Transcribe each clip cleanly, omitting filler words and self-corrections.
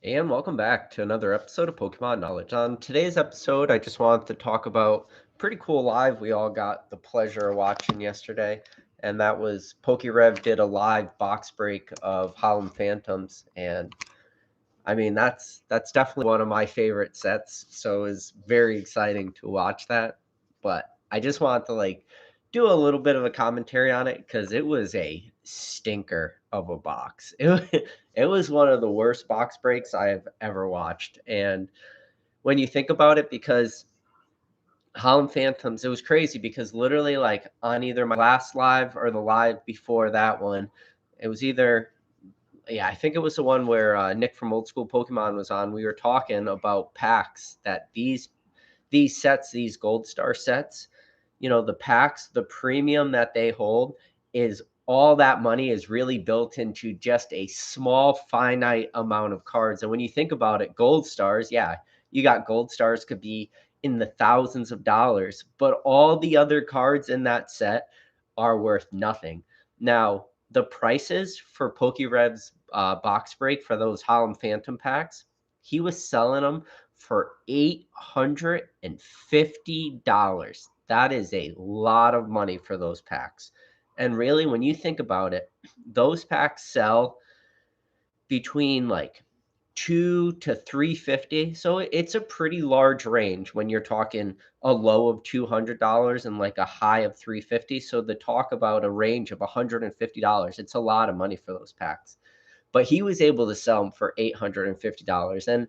And welcome back to another episode of Pokemon Knowledge. On today's episode, I just wanted to talk about a pretty cool live we all got the pleasure of watching yesterday, and that was Pokerev did a live box break of Holon Phantoms, and I mean that's definitely one of my favorite sets, so it was very exciting to watch that. But I just wanted to do a little bit of a commentary on it because it was a stinker of a box. It was one of the worst box breaks I have ever watched. And when you think about it, because Holland Phantoms, it was crazy because literally like on either my last live or the live before that one, it was either yeah, I think it was the one where Nick from Old School Pokemon was on. We were talking about packs that these sets, these gold star sets, the packs, the premium that they hold is all that money is really built into just a small finite amount of cards. And when you think about it, gold stars, yeah, you got gold stars could be in the thousands of dollars, but all the other cards in that set are worth nothing. Now, the prices for Pokerev's box break for those Holland Phantom packs, he was selling them for $850. That is a lot of money for those packs. And really, when you think about it, those packs sell between like 2 to 350. So it's a pretty large range when you're talking a low of $200 and like a high of 350. So the talk about a range of $150, it's a lot of money for those packs. But he was able to sell them for $850. And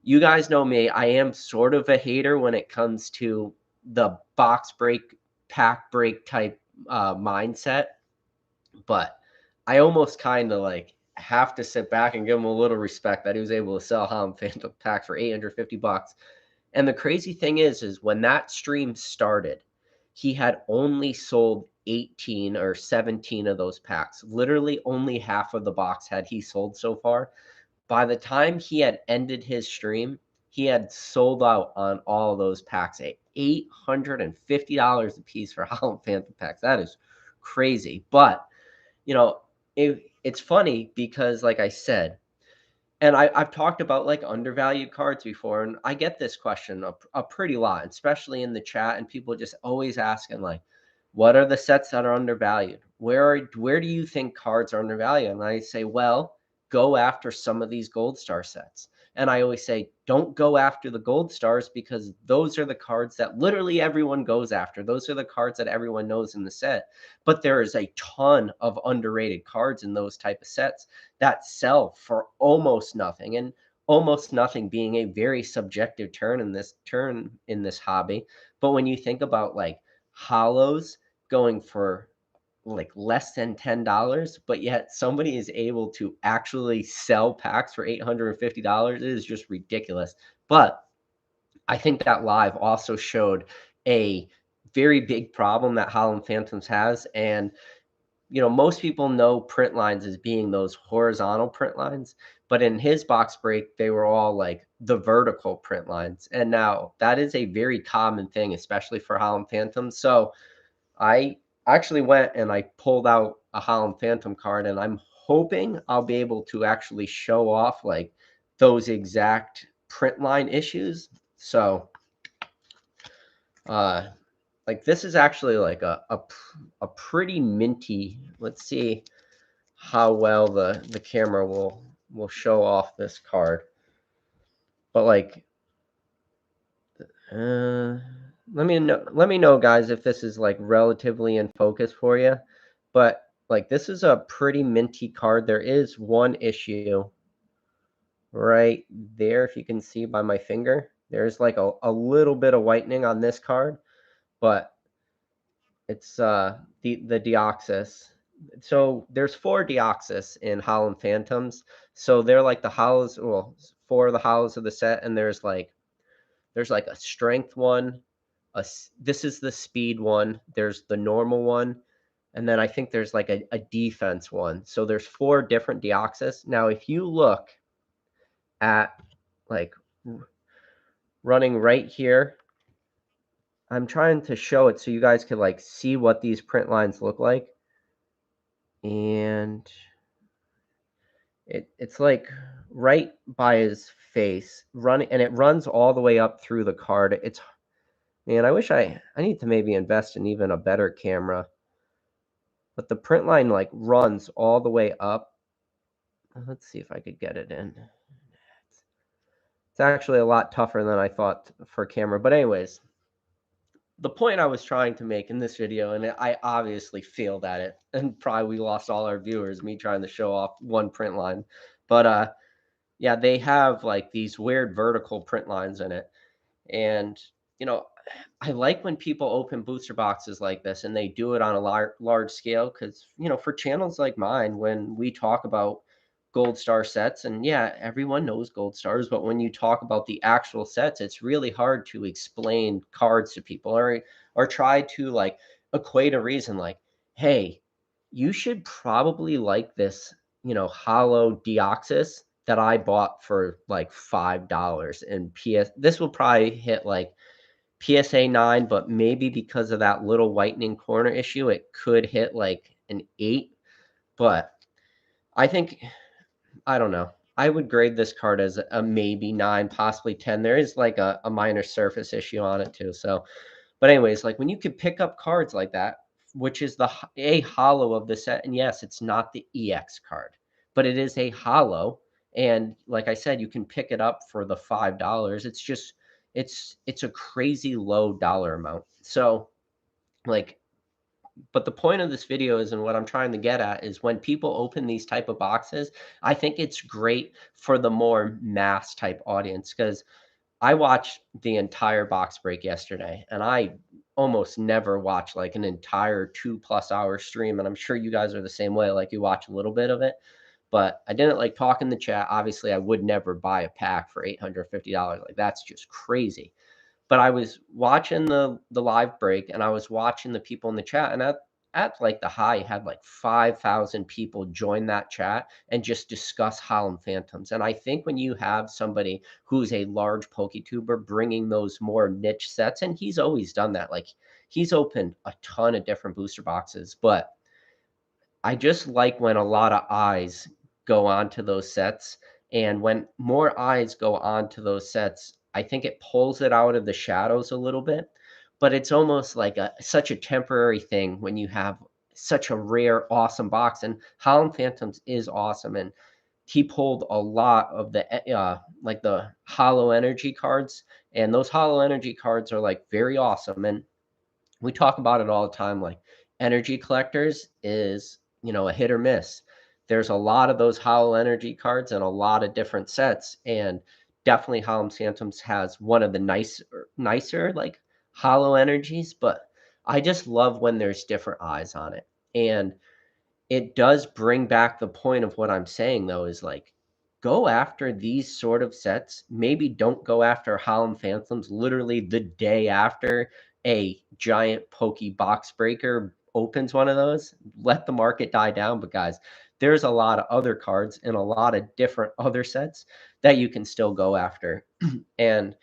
you guys know me, I am sort of a hater when it comes to the box break, pack break type mindset, but I almost kind of like have to sit back and give him a little respect that he was able to sell Holland Phantom pack for $850. And the crazy thing is when that stream started, he had only sold 18 or 17 of those packs. Literally only half of the box had he sold so far. By the time he had ended his stream, he had sold out on all of those packs at $850 a piece for Holland Phantom packs. That is crazy. But, you know, it's funny because, like I said, and I've talked about like undervalued cards before, and I get this question a pretty lot, especially in the chat, and people just always asking like, "What are the sets that are undervalued? Where do you think cards are undervalued?" And I say, "Well, go after some of these gold star sets." And I always say, "Don't go after the gold stars because those are the cards that literally everyone goes after. Those are the cards that everyone knows in the set. But there is a ton of underrated cards in those type of sets that sell for almost nothing, and almost nothing being a very subjective term in this hobby. But when you think about like hollows going for like less than $10, but yet somebody is able to actually sell packs for $850, it is just ridiculous. But I think that live also showed a very big problem that Holland Phantoms has. And most people know print lines as being those horizontal print lines, but in his box break, they were all like the vertical print lines. And now that is a very common thing, especially for Holland Phantoms. So I actually went and I pulled out a Holland Phantom card, and I'm hoping I'll be able to actually show off like those exact print line issues. So, uh, like this is actually like a pretty minty. Let's see how well the camera will show off this card. But like, uh, let me know, guys, if this is like relatively in focus for you. But like, this is a pretty minty card. There is one issue right there, if you can see by my finger. There's like a little bit of whitening on this card, but it's the Deoxys. So there's four Deoxys in Holland Phantoms. So they're like the hollows, well, four of the hollows of the set, and there's like a strength one, this is the speed one, there's the normal one, and then I think there's like a defense one. So there's four different Deoxys. Now, if you look at like running right here, I'm trying to show it so you guys can like see what these print lines look like. And it's like right by his face, running, and it runs all the way up through the card. It's Man, I need to maybe invest in even a better camera, but the print line like runs all the way up. Let's see if I could get it in. It's actually a lot tougher than I thought for camera. But anyways, the point I was trying to make in this video, and I obviously failed at it, and probably we lost all our viewers, me trying to show off one print line. But yeah, they have like these weird vertical print lines in it. And, you know, I like when people open booster boxes like this and they do it on a large scale because, for channels like mine, when we talk about gold star sets, and yeah, everyone knows gold stars, but when you talk about the actual sets, it's really hard to explain cards to people or try to like equate a reason like, hey, you should probably like this, hollow Deoxys that I bought for like $5 and this will probably hit like PSA 9, but maybe because of that little whitening corner issue, it could hit like an 8. But I think, I don't know. I would grade this card as a maybe 9, possibly 10. There is like a minor surface issue on it too. So, but anyways, like when you could pick up cards like that, which is a hollow of the set, and yes, it's not the EX card, but it is a hollow. And like I said, you can pick it up for the $5. It's just it's a crazy low dollar amount. So like, but the point of this video is, and what I'm trying to get at is when people open these type of boxes, I think it's great for the more mass type audience because I watched the entire box break yesterday, and I almost never watch like an entire 2+ hour stream. And I'm sure you guys are the same way. Like you watch a little bit of it, but I didn't like talk in the chat. Obviously, I would never buy a pack for $850. Like that's just crazy. But I was watching the live break and I was watching the people in the chat, and at like the high had like 5,000 people join that chat and just discuss Holland Phantoms. And I think when you have somebody who's a large PokeTuber bringing those more niche sets, and he's always done that, like he's opened a ton of different booster boxes, but I just like when a lot of eyes go onto those sets, and when more eyes go onto those sets, I think it pulls it out of the shadows a little bit, but it's almost like such a temporary thing when you have such a rare, awesome box, and Holland Phantoms is awesome, and he pulled a lot of like the hollow energy cards, and those hollow energy cards are like very awesome, and we talk about it all the time. Like energy collectors is, a hit or miss. There's a lot of those hollow energy cards and a lot of different sets. And definitely Hollow Phantoms has one of the nicer like hollow energies, but I just love when there's different eyes on it. And it does bring back the point of what I'm saying though, is like go after these sort of sets. Maybe don't go after Holland Phantoms literally the day after a giant pokey box breaker opens one of those. Let the market die down. But guys, there's a lot of other cards and a lot of different other sets that you can still go after. And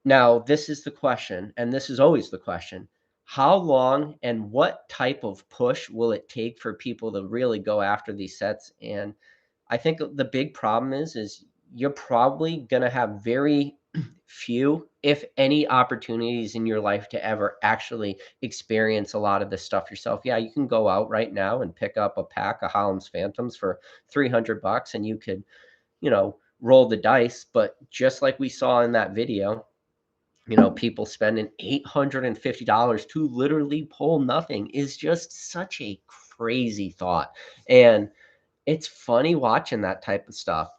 now, this is the question, and this is always the question. How long and what type of push will it take for people to really go after these sets? And I think the big problem is you're probably going to have very few, if any, opportunities in your life to ever actually experience a lot of this stuff yourself. Yeah, you can go out right now and pick up a pack of Holland's Phantoms for $300 and you could, roll the dice. But just like we saw in that video, people spending $850 to literally pull nothing is just such a crazy thought. And it's funny watching that type of stuff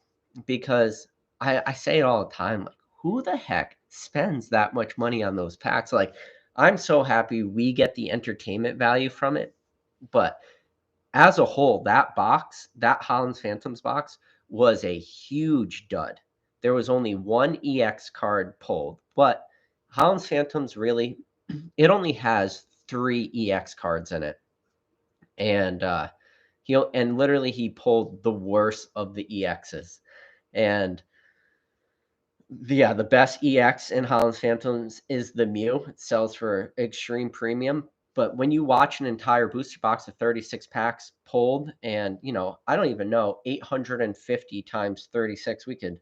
because I say it all the time, like, who the heck spends that much money on those packs? Like, I'm so happy we get the entertainment value from it. But as a whole, that box, that Holland's Phantoms box, was a huge dud. There was only one EX card pulled, but Holland's Phantoms really, it only has 3 EX cards in it. And and literally he pulled the worst of the EXs. And yeah, the best EX in Holland's Phantoms is the Mew. It sells for extreme premium. But when you watch an entire booster box of 36 packs pulled, and I don't even know, 850 times 36, we could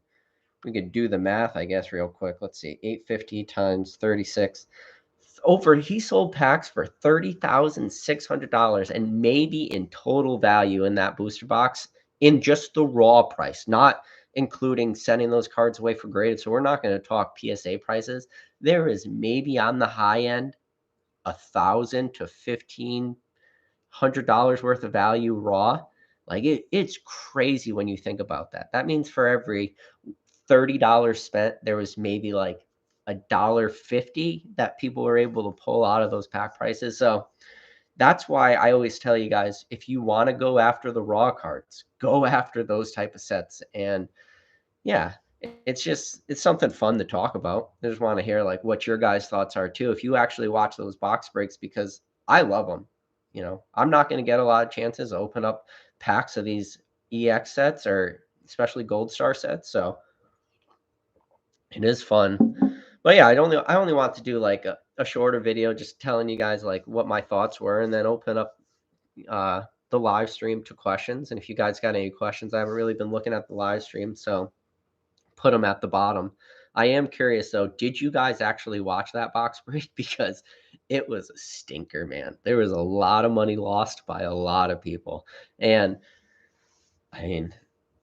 do the math, I guess, real quick. Let's see, 850 times 36. He sold packs for $30,600, and maybe in total value in that booster box in just the raw price, not including sending those cards away for graded. So we're not going to talk PSA prices. There is maybe on the high end $1,000 to $1,500 worth of value raw. Like it's crazy when you think about that. That means for every $30 spent, there was maybe like $1.50 that people were able to pull out of those pack prices. So that's why I always tell you guys, if you want to go after the raw cards, go after those type of sets. And yeah, it's something fun to talk about. I just want to hear like what your guys' thoughts are too. If you actually watch those box breaks, because I love them. I'm not going to get a lot of chances to open up packs of these EX sets or especially Gold Star sets. So it is fun. But yeah, I only want to do like a shorter video just telling you guys like what my thoughts were, and then open up uh the live stream to questions. And if you guys got any questions, I haven't really been looking at the live stream, so put them at the bottom. I am curious though, did you guys actually watch that box break? Because it was a stinker, man. There was a lot of money lost by a lot of people. And I mean,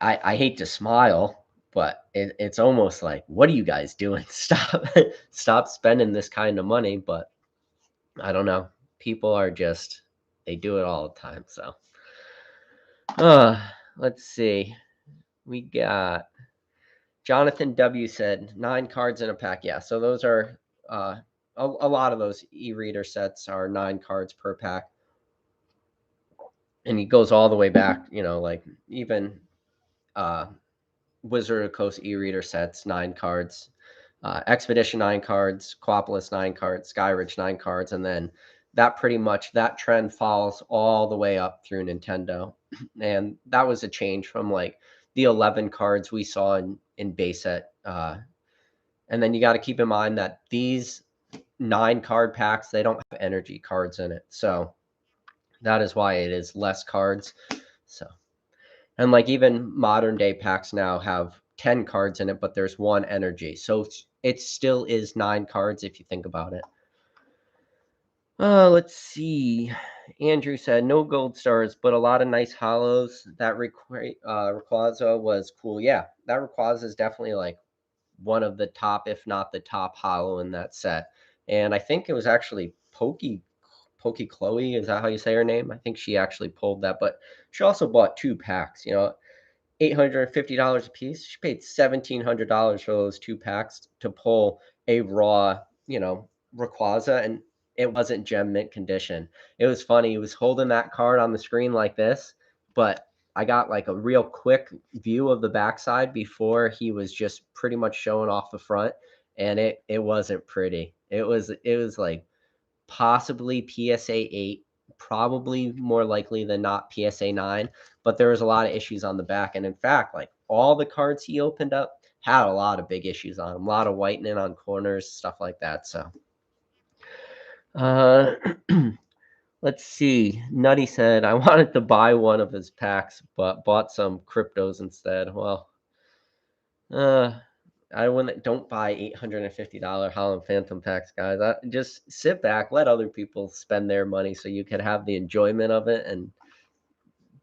I hate to smile, but it's almost like, what are you guys doing? Stop spending this kind of money. But I don't know. People are just, they do it all the time. So, uh, let's see. We got Jonathan W said 9 cards in a pack. Yeah, so those are a lot of those e-reader sets are 9 cards per pack, and he goes all the way back. Like even uh, Wizard of the Coast e-reader sets 9 cards, Expedition 9 cards, Quapolis 9 cards, Skyridge 9 cards, and then that trend follows all the way up through Nintendo, and that was a change from like the 11 cards we saw in base set. And then you got to keep in mind that these 9 card packs, they don't have energy cards in it, so that is why it is less cards. So, and like even modern day packs now have 10 cards in it, but there's 1 energy. So it still is 9 cards if you think about it. Let's see. Andrew said no gold stars, but a lot of nice hollows. That Rayquaza was cool. Yeah, that Rayquaza is definitely like one of the top, if not the top hollow in that set. And I think it was actually Pokey Chloe. Is that how you say her name? I think she actually pulled that, but she also bought 2 packs. $850 a piece. She paid $1,700 for those 2 packs to pull a raw, Rayquaza, and it wasn't gem mint condition. It was funny. He was holding that card on the screen like this, but I got like a real quick view of the backside before he was just pretty much showing off the front, and it wasn't pretty. It was like possibly PSA 8, probably more likely than not PSA 9, but there was a lot of issues on the back. And in fact, like all the cards he opened up had a lot of big issues on them, a lot of whitening on corners, stuff like that. So, uh, let's see. Nutty said, I wanted to buy one of his packs, but bought some cryptos instead. Well, uh, don't buy $850 Holland Phantom packs, guys. Just sit back, let other people spend their money so you can have the enjoyment of it and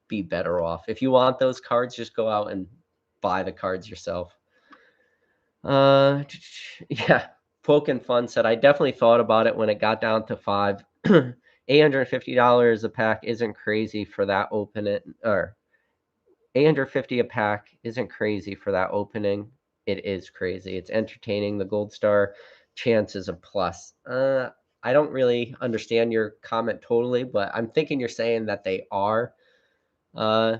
be better off. If you want those cards, just go out and buy the cards yourself. Uh, yeah. Poke Fun said I definitely thought about it when it got down to 5. $850 a pack isn't crazy for that opening, or 850 a pack isn't crazy for that opening. It is crazy. It's entertaining. The gold star chance is a plus. I don't really understand your comment totally, but I'm thinking you're saying that they are uh,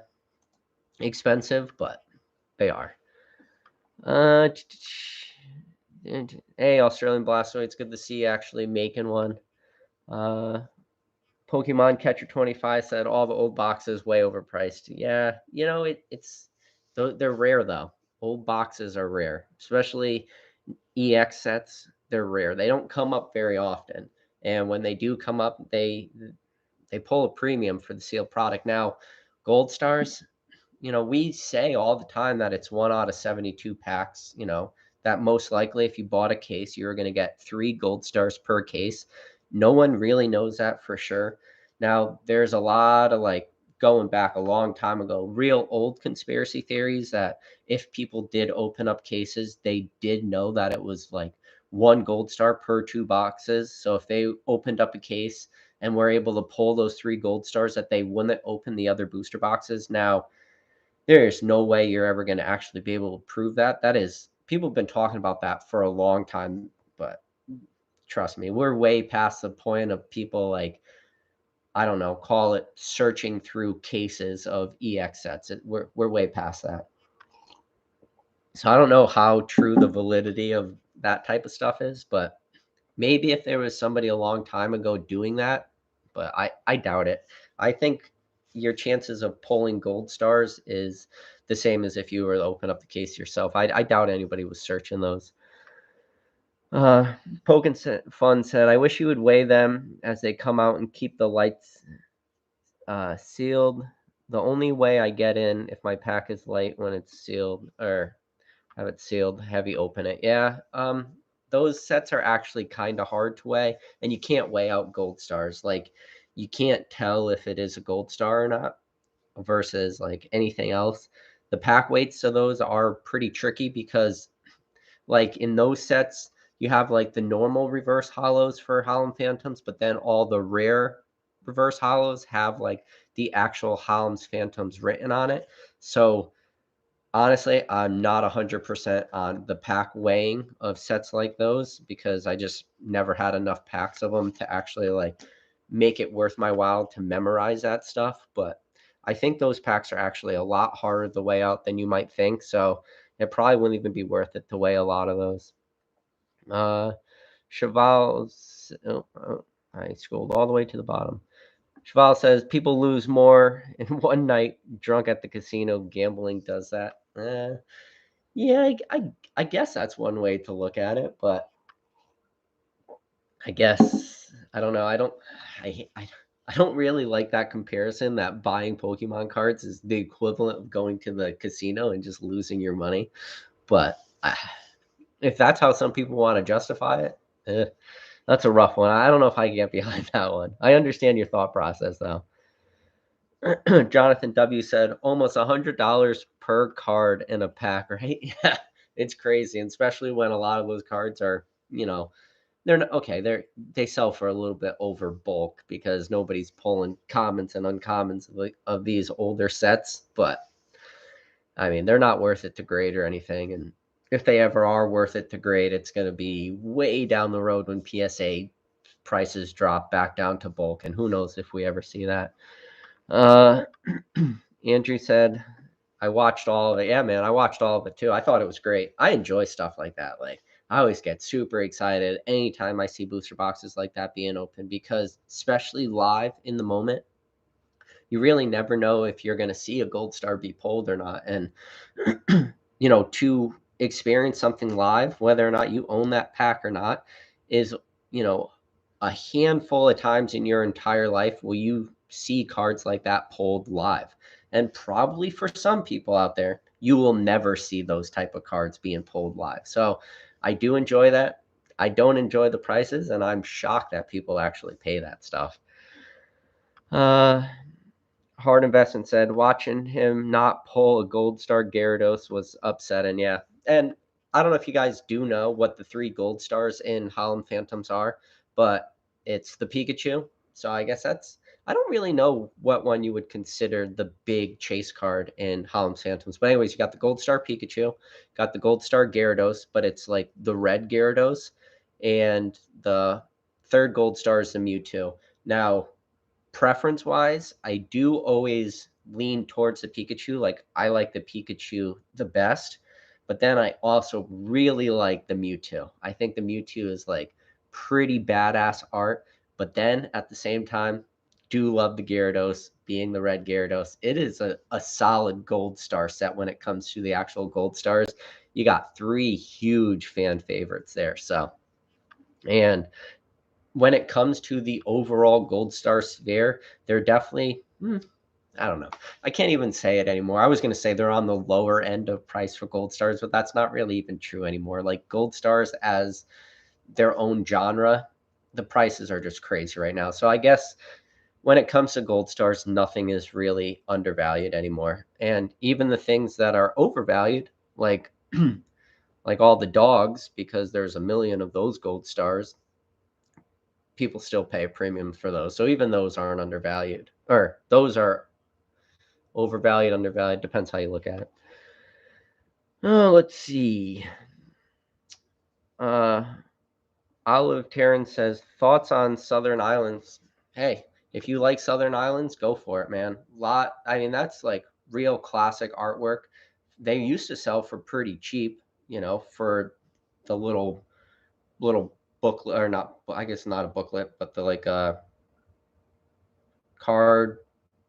expensive, but they are. Uh, hey, Australian Blastoise, it's good to see you actually making one. Uh, Pokemon Catcher 25 said all the old boxes way overpriced. Yeah, it's they're rare though. Old boxes are rare, especially EX sets. They're rare. They don't come up very often. And when they do come up, they pull a premium for the sealed product. Now, Gold Stars, we say all the time that it's 1 out of 72 packs, that most likely if you bought a case, you're going to get 3 Gold Stars per case. No one really knows that for sure. Now, there's a lot of like going back a long time ago, real old conspiracy theories that if people did open up cases, they did know that it was like 1 Gold Star per 2 boxes. So if they opened up a case and were able to pull those 3 Gold Stars, that they wouldn't open the other booster boxes. Now, there's no way you're ever going to actually be able to prove that. That is, people have been talking about that for a long time, but trust me, we're way past the point of people like, I don't know, call it searching through cases of EX sets. We're way past that. So I don't know how true the validity of that type of stuff is, but maybe if there was somebody a long time ago doing that, but I doubt it. I think your chances of pulling Gold Stars is the same as if you were to open up the case yourself. I doubt anybody was searching those. Pokin Fun said, I wish you would weigh them as they come out and keep the lights sealed. The only way I get in if my pack is light when it's sealed, or have it sealed, heavy, open it. Yeah, those sets are actually kind of hard to weigh, and you can't weigh out Gold Stars. Like, you can't tell if it is a Gold Star or not versus like anything else. The pack weights of those are pretty tricky because, like, in those sets, you have like the normal reverse hollows for Holon Phantoms, but then all the rare reverse hollows have like the actual Holon's Phantoms written on it. So honestly, I'm not 100% on the pack weighing of sets like those because I just never had enough packs of them to actually like make it worth my while to memorize that stuff. But I think those packs are actually a lot harder to weigh out than you might think. So it probably wouldn't even be worth it to weigh a lot of those. Cheval's, I scrolled all the way to the bottom. Cheval says people lose more in one night drunk at the casino. Gambling does that. Yeah, I guess that's one way to look at it, but I guess I don't know. I don't really like that comparison that buying Pokemon cards is the equivalent of going to the casino and just losing your money. But if that's how some people want to justify it, that's a rough one. I don't know if I can get behind that one. I understand your thought process though. Jonathan W said almost $100 per card in a pack, right? Yeah, it's crazy, and especially when a lot of those cards are, they're not okay. They sell for a little bit over bulk because nobody's pulling commons and uncommons of these older sets. But I mean, they're not worth it to grade or anything. And if they ever are worth it to grade, it's going to be way down the road when PSA prices drop back down to bulk. And who knows if we ever see that. Uh, Andrew said, I watched all of it. Yeah, man, I watched all of it too. I thought it was great. I enjoy stuff like that. Like, I always get super excited anytime I see booster boxes like that being open because, especially live in the moment, you really never know if you're going to see a Gold Star be pulled or not. And, to experience something live, whether or not you own that pack or not, is, you know, a handful of times in your entire life will you see cards like that pulled live. And probably for some people out there, you will never see those type of cards being pulled live. So I do enjoy that. I don't enjoy the prices, and I'm shocked that people actually pay that stuff. Hard Investment said watching him not pull a Gold Star Gyarados was upsetting. Yeah, and I don't know if you guys do know what the 3 Gold Stars in Holon Phantoms are, but it's the Pikachu. So I guess I don't really know what one you would consider the big chase card in Holon Phantoms. But anyways, you got the Gold Star Pikachu, got the Gold Star Gyarados, but it's like the red Gyarados, and the third Gold Star is the Mewtwo. Now, preference wise, I do always lean towards the Pikachu. Like, I like the Pikachu the best, but then I also really like the Mewtwo. I think the Mewtwo is like pretty badass art, but then at the same time, do love the Gyarados being the red Gyarados. It is a solid Gold Star set when it comes to the actual Gold Stars. You got 3 huge fan favorites there. So, and when it comes to the overall gold star sphere, they're definitely, I don't know. I can't even say it anymore. I was going to say they're on the lower end of price for gold stars, but that's not really even true anymore. Like gold stars as their own genre, the prices are just crazy right now. So I guess when it comes to gold stars, nothing is really undervalued anymore. And even the things that are overvalued, like like all the dogs, because there's a million of those gold stars, people still pay a premium for those. So even those aren't undervalued, or those are overvalued, undervalued, depends how you look at it. Oh, let's see. Uh, Olive Terran says thoughts on Southern Islands. Hey, if you like Southern Islands, go for it, man. I mean, that's like real classic artwork. They used to sell for pretty cheap, for the little booklet, or not. I guess not a booklet, but the like card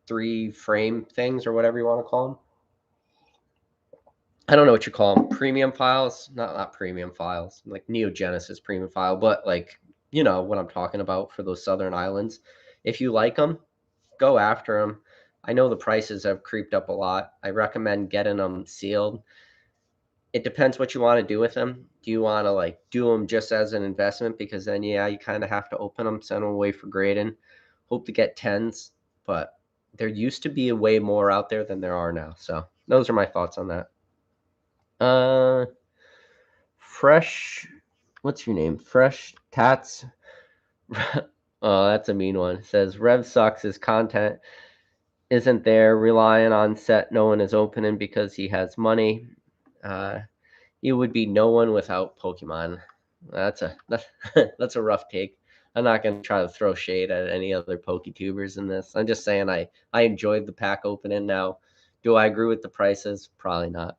3 frame things or whatever you want to call them. I don't know what you call them. Premium files, not premium files, like Neo Genesis premium file, but like you know what I'm talking about for those Southern Islands. If you like them, go after them. I know the prices have creeped up a lot. I recommend getting them sealed. It depends what you want to do with them. Do you want to like do them just as an investment? Because then, yeah, you kind of have to open them, send them away for grading, hope to get tens. But there used to be a way more out there than there are now. So those are my thoughts on that. Uh, Fresh, what's your name? Fresh Tats. Oh, that's a mean one. It says Rev sucks. His content isn't there. Relying on set, no one is opening because he has money. Uh, he would be no one without Pokemon. That's a rough take. I'm not gonna try to throw shade at any other PokeTubers in this. I'm just saying I enjoyed the pack opening. Now, do I agree with the prices? Probably not.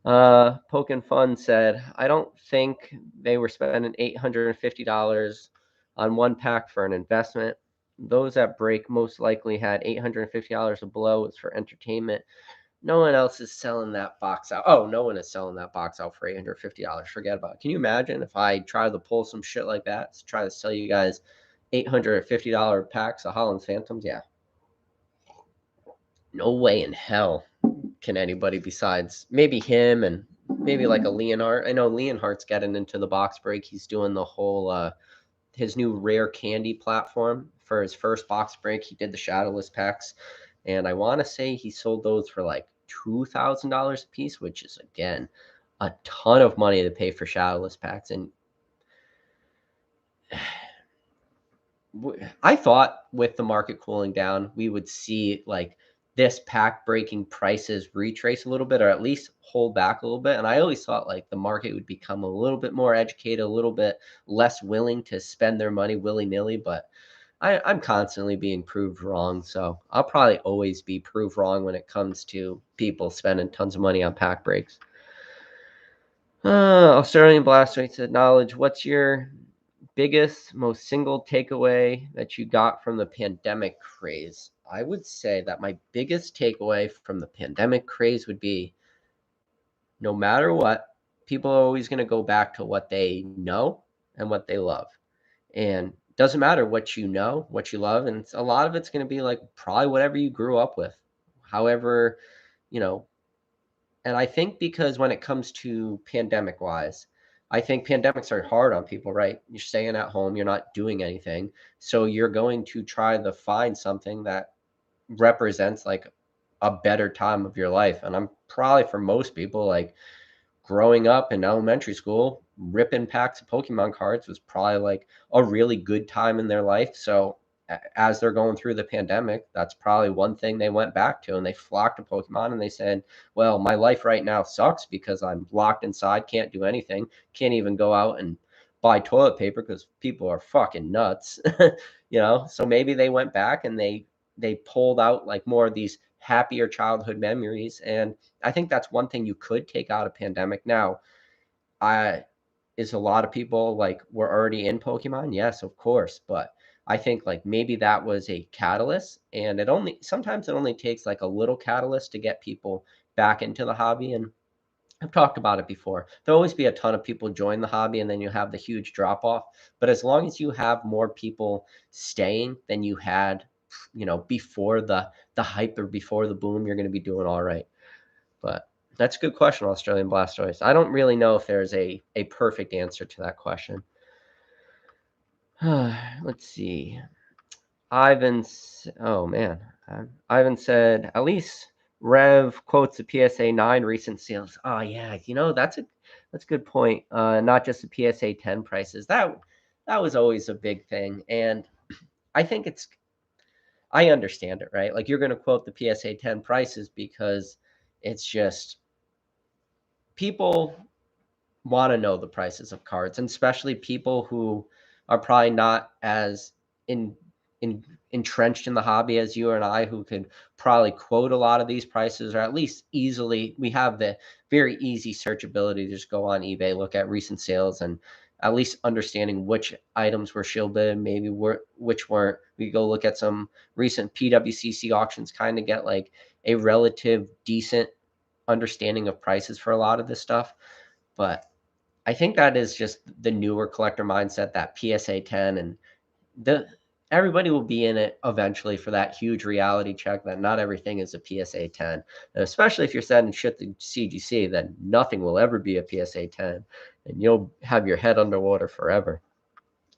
Pokin Fun said, I don't think they were spending $850 on one pack for an investment. Those that break most likely had $850 below. It's for entertainment. No one else is selling that box out. Oh, no one is selling that box out for $850. Forget about it. Can you imagine if I try to pull some shit like that to try to sell you guys $850 packs of Holland's Phantoms? Yeah. No way in hell can anybody besides maybe him and maybe like a Leonhardt. I know Leonhardt's getting into the box break. He's doing the whole his new rare candy platform for his first box break. He did the shadowless packs, and I want to say he sold those for like $2,000 a piece, which is again a ton of money to pay for shadowless packs. And I thought with the market cooling down, we would see like this pack breaking prices retrace a little bit, or at least hold back a little bit. And I always thought like the market would become a little bit more educated, a little bit less willing to spend their money willy nilly. But I'm constantly being proved wrong. So I'll probably always be proved wrong when it comes to people spending tons of money on pack breaks. Australian Blastoise said, knowledge, what's your biggest, most single takeaway that you got from the pandemic craze? I would say that my biggest takeaway from the pandemic craze would be no matter what, people are always going to go back to what they know and what they love. And it doesn't matter what you know, what you love. And a lot of it's going to be like probably whatever you grew up with. However, you know, and I think because when it comes to pandemic wise, I think pandemics are hard on people, right? You're staying at home, you're not doing anything. So you're going to try to find something that represents like a better time of your life. And I'm probably for most people, like growing up in elementary school, ripping packs of Pokemon cards was probably like a really good time in their life. So as they're going through the pandemic, that's probably one thing they went back to, and they flocked to Pokemon and they said, well, my life right now sucks because I'm locked inside, can't do anything, can't even go out and buy toilet paper because people are fucking nuts. So maybe they went back and they pulled out like more of these happier childhood memories. And I think that's one thing you could take out of pandemic. Now, I is a lot of people like were already in Pokemon. Yes, of course, but I think like maybe that was a catalyst, and it only sometimes it only takes like a little catalyst to get people back into the hobby. And I've talked about it before. There'll always be a ton of people join the hobby and then you have the huge drop off. But as long as you have more people staying than you had, before the hype or before the boom, you're going to be doing all right. But that's a good question, Australian Blastoise. I don't really know if there's a perfect answer to that question. Let's see. Oh man, Ivan said at least Rev quotes the PSA 9 recent sales. Oh yeah, that's a good point. Not just the PSA 10 prices. That was always a big thing, and I think I understand it, right? Like you're going to quote the PSA 10 prices because it's just people want to know the prices of cards, and especially people who are probably not as in in entrenched in the hobby as you and I, who could probably quote a lot of these prices, or at least easily. We have the very easy searchability to just go on eBay, look at recent sales, and at least understanding which items were shielded, maybe which weren't. We go look at some recent PWCC auctions, kind of get like a relative decent understanding of prices for a lot of this stuff. But I think that is just the newer collector mindset, that PSA 10, and the everybody will be in it eventually for that huge reality check that not everything is a PSA 10. And especially if you're sending shit to CGC, then nothing will ever be a PSA 10 and you'll have your head underwater forever.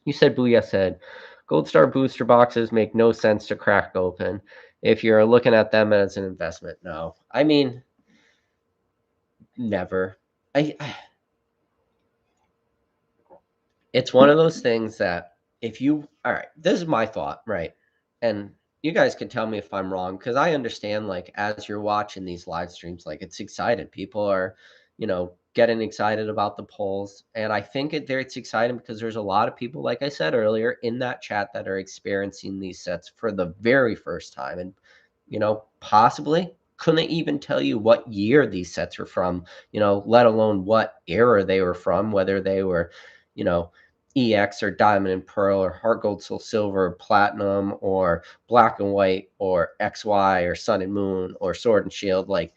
You said Booyah said Gold Star booster boxes make no sense to crack open if you're looking at them as an investment. No. I mean, never. I It's one of those things that if you all right, this is my thought, right? And you guys can tell me if I'm wrong, because I understand, like, as you're watching these live streams, like, it's excited. People are, getting excited about the polls. And I think it's exciting because there's a lot of people, like I said earlier, in that chat that are experiencing these sets for the very first time. And, possibly couldn't even tell you what year these sets are from, let alone what era they were from, whether they were, you know, EX or Diamond and Pearl or Heart Gold, Soul Silver, Platinum or Black and White or XY or Sun and Moon or Sword and Shield. Like,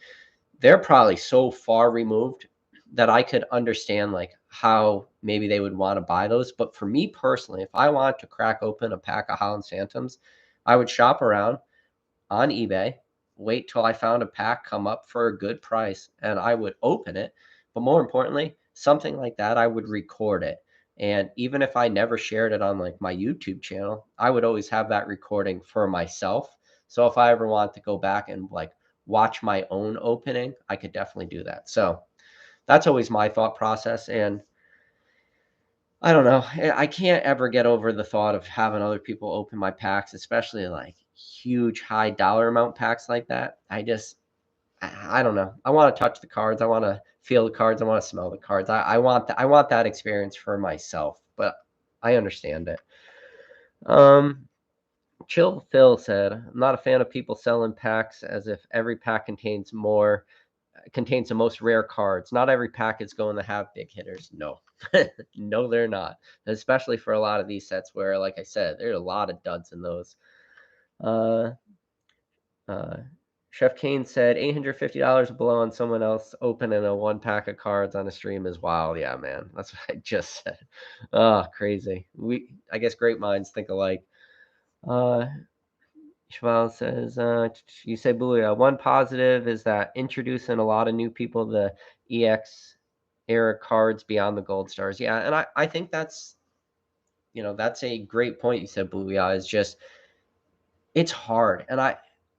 they're probably so far removed that I could understand like how maybe they would want to buy those. But for me personally, if I wanted to crack open a pack of Holland Phantoms, I would shop around on eBay, wait till I found a pack come up for a good price, and I would open it. But more importantly, something like that, I would record it. And even if I never shared it on like my YouTube channel, I would always have that recording for myself. So if I ever want to go back and like watch my own opening, I could definitely do that. So that's always my thought process. And I don't know. I can't ever get over the thought of having other people open my packs, especially like huge high dollar amount packs like that. I don't know. I want to touch the cards. I want to feel the cards. I want to smell the cards. I want that experience for myself. But I understand it. Um, Chill Phil said, "I'm not a fan of people selling packs as if every pack contains the most rare cards. Not every pack is going to have big hitters. No, no, they're not. Especially for a lot of these sets where, like I said, there's a lot of duds in those." Uh, uh, Chef Kane said $850 below on someone else opening a one pack of cards on a stream is wild. Yeah, man, that's what I just said. Oh, crazy. I guess great minds think alike. Uh, Cheval says, you say, Booyah. One positive is that introducing a lot of new people to the EX era cards beyond the gold stars. Yeah, and I think that's a great point you said, Booyah, is just it's hard. And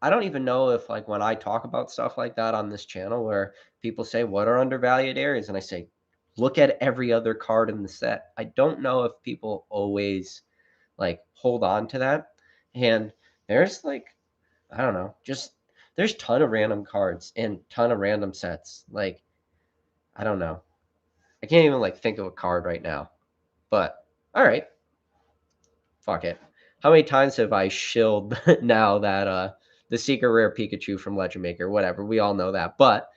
I don't even know if like when I talk about stuff like that on this channel where people say, what are undervalued areas? And I say, look at every other card in the set. I don't know if people always like hold on to that. And there's like I don't know, just there's ton of random cards and ton of random sets. Like, I don't know. I can't even like think of a card right now. But all right, fuck it. How many times have I shilled now that the secret rare Pikachu from Legend Maker, whatever, we all know that. But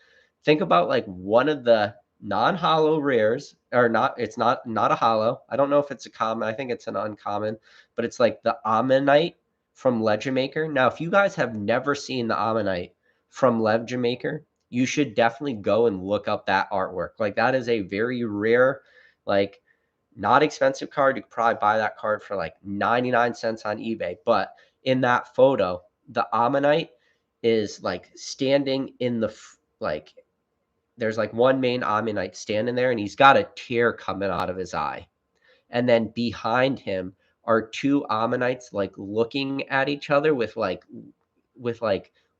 think about like one of the non-hollow rares, or not, it's not a hollow. I don't know if it's a common, I think it's an uncommon, but it's like the Ammonite from Legend Maker. Now, if you guys have never seen the Ammonite from Legend Maker, you should definitely go and look up that artwork. Like that is a very rare, like not expensive card. You could probably buy that card for like 99 cents on eBay. But in that photo, the Ammonite is like standing in the like there's like one main Ammonite standing there and he's got a tear coming out of his eye. And then behind him are two Ammonites like looking at each other with like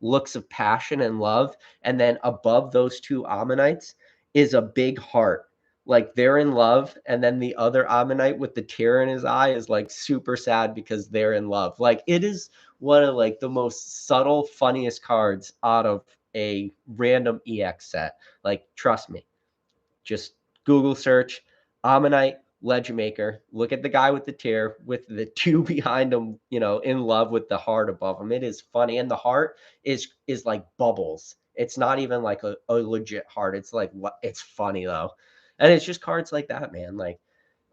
looks of passion and love. And then above those two Ammonites is a big heart. Like they're in love, and then the other Ammonite with the tear in his eye is like super sad because they're in love. Like it is one of like the most subtle, funniest cards out of a random EX set. Like, trust me, just Google search Ammonite Legend Maker. Look at the guy with the tear with the two behind him, you know, in love with the heart above him. It is funny. And the heart is like bubbles. It's not even like a legit heart. It's like what it's funny though. And it's just cards like that, man. Like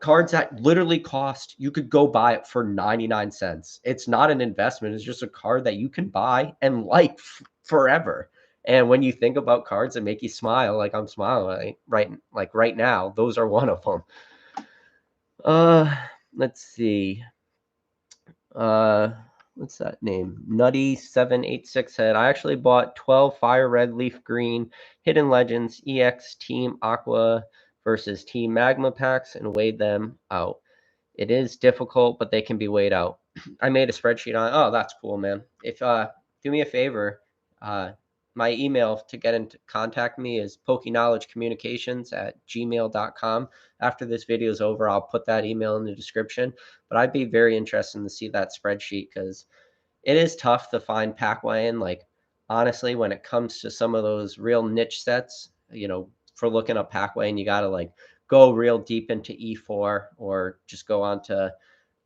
cards that literally cost, you could go buy it for 99 cents. It's not an investment. It's just a card that you can buy and like forever. And when you think about cards that make you smile, like I'm smiling right now, those are one of them. Uh, let's see. Uh, what's that name? Nutty786 said, I actually bought 12 Fire Red Leaf Green Hidden Legends EX Team Aqua versus Team Magma packs and weighed them out. It is difficult, but they can be weighed out. I made a spreadsheet on. Oh, that's cool, man. If do me a favor, uh, my email to get into contact me is pokeknowledgecommunications@gmail.com. After this video is over, I'll put that email in the description. But I'd be very interested to see that spreadsheet because it is tough to find pack weighing. Like honestly, when it comes to some of those real niche sets, you know, for looking up pack weighing, you got to like go real deep into E4 or just go onto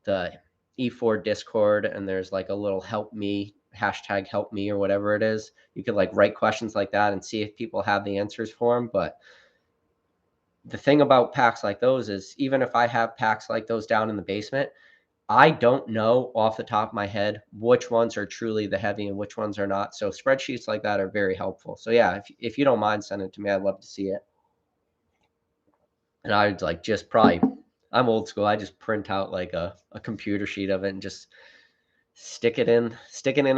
the E4 Discord and there's like a little help me hashtag help me or whatever it is. You could like write questions like that and see if people have the answers for them. But the thing about packs like those is even if I have packs like those down in the basement, I don't know off the top of my head which ones are truly the heavy and which ones are not. So spreadsheets like that are very helpful. So yeah, if you don't mind sending it to me, I'd love to see it. And I'd like just probably, I'm old school. I just print out like a computer sheet of it and just stick it in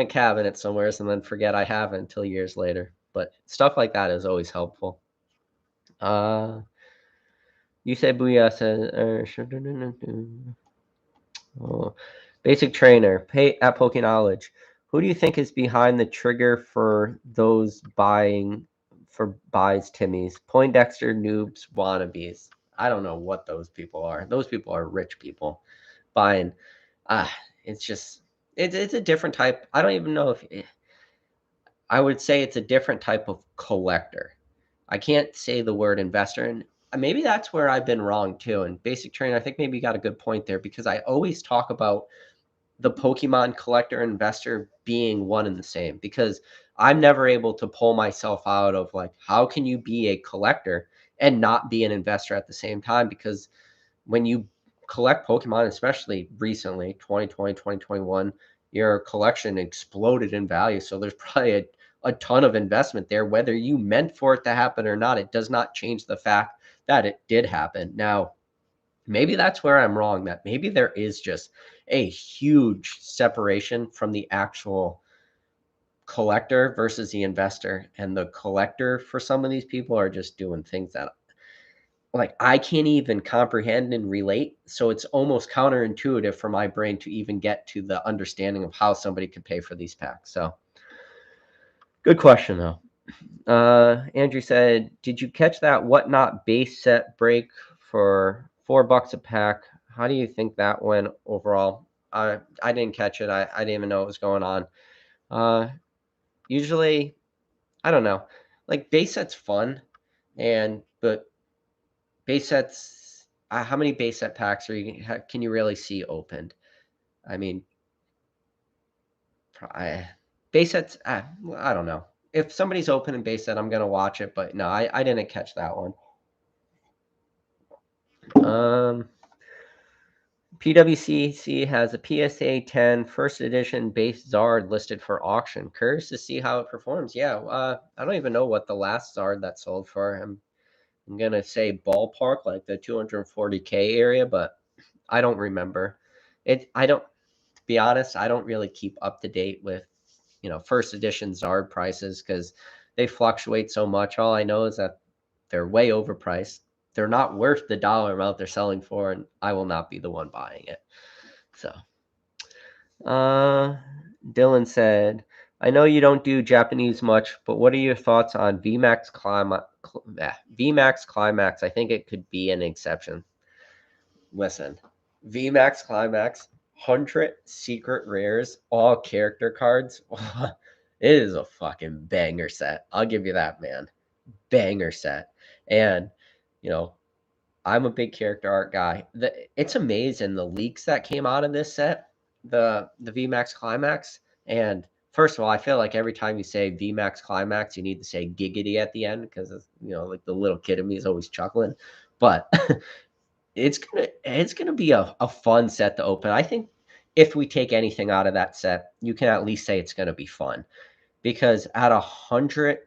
a cabinet somewhere and then forget I have it until years later. But stuff like that is always helpful. You said Booyah said, oh, basic trainer, pay at Poke Knowledge. Who do you think is behind the trigger for those buying for buys Timmy's? Poindexter noobs wannabes. I don't know what those people are. Those people are rich people buying. It's just it's a different type. I don't even know if I would say it's a different type of collector. I can't say the word investor, and maybe that's where I've been wrong too. And basic trainer, I think maybe you got a good point there because I always talk about the Pokemon collector investor being one and the same because I'm never able to pull myself out of like how can you be a collector and not be an investor at the same time because when you collect Pokemon, especially recently, 2020, 2021, your collection exploded in value. So there's probably a ton of investment there. Whether you meant for it to happen or not, it does not change the fact that it did happen. Now, maybe that's where I'm wrong, that maybe there is just a huge separation from the actual collector versus the investor. And the collector for some of these people are just doing things that like I can't even comprehend and relate. So it's almost counterintuitive for my brain to even get to the understanding of how somebody could pay for these packs. So good question though. Andrew said, did you catch that whatnot base set break for $4 a pack? How do you think that went overall? I didn't catch it. I didn't even know what was going on. Usually, I don't know. Like base set's fun, but base sets. How many base set packs can you really see opened? I mean, base sets. I don't know. If somebody's opening base set, I'm gonna watch it. But no, I didn't catch that one. PWCC has a PSA 10 first edition base Zard listed for auction. Curious to see how it performs. Yeah, I don't even know what the last Zard that sold for. I'm gonna say ballpark, like the 240K area, but I don't remember. I don't, to be honest, I don't really keep up to date with, first edition Zard prices because they fluctuate so much. All I know is that they're way overpriced. They're not worth the dollar amount they're selling for, and I will not be the one buying it. So, uh, Dylan said, I know you don't do Japanese much, but what are your thoughts on VMAX VMAX Climax? I think it could be an exception. Listen, VMAX Climax, 100 secret rares, all character cards. It is a fucking banger set. I'll give you that, man. Banger set. And, you know, I'm a big character art guy. It's amazing the leaks that came out of this set, the VMAX Climax. And first of all, I feel like every time you say VMAX Climax, you need to say giggity at the end because like the little kid in me is always chuckling. But it's gonna be a fun set to open. I think if we take anything out of that set, you can at least say it's gonna be fun because at 100,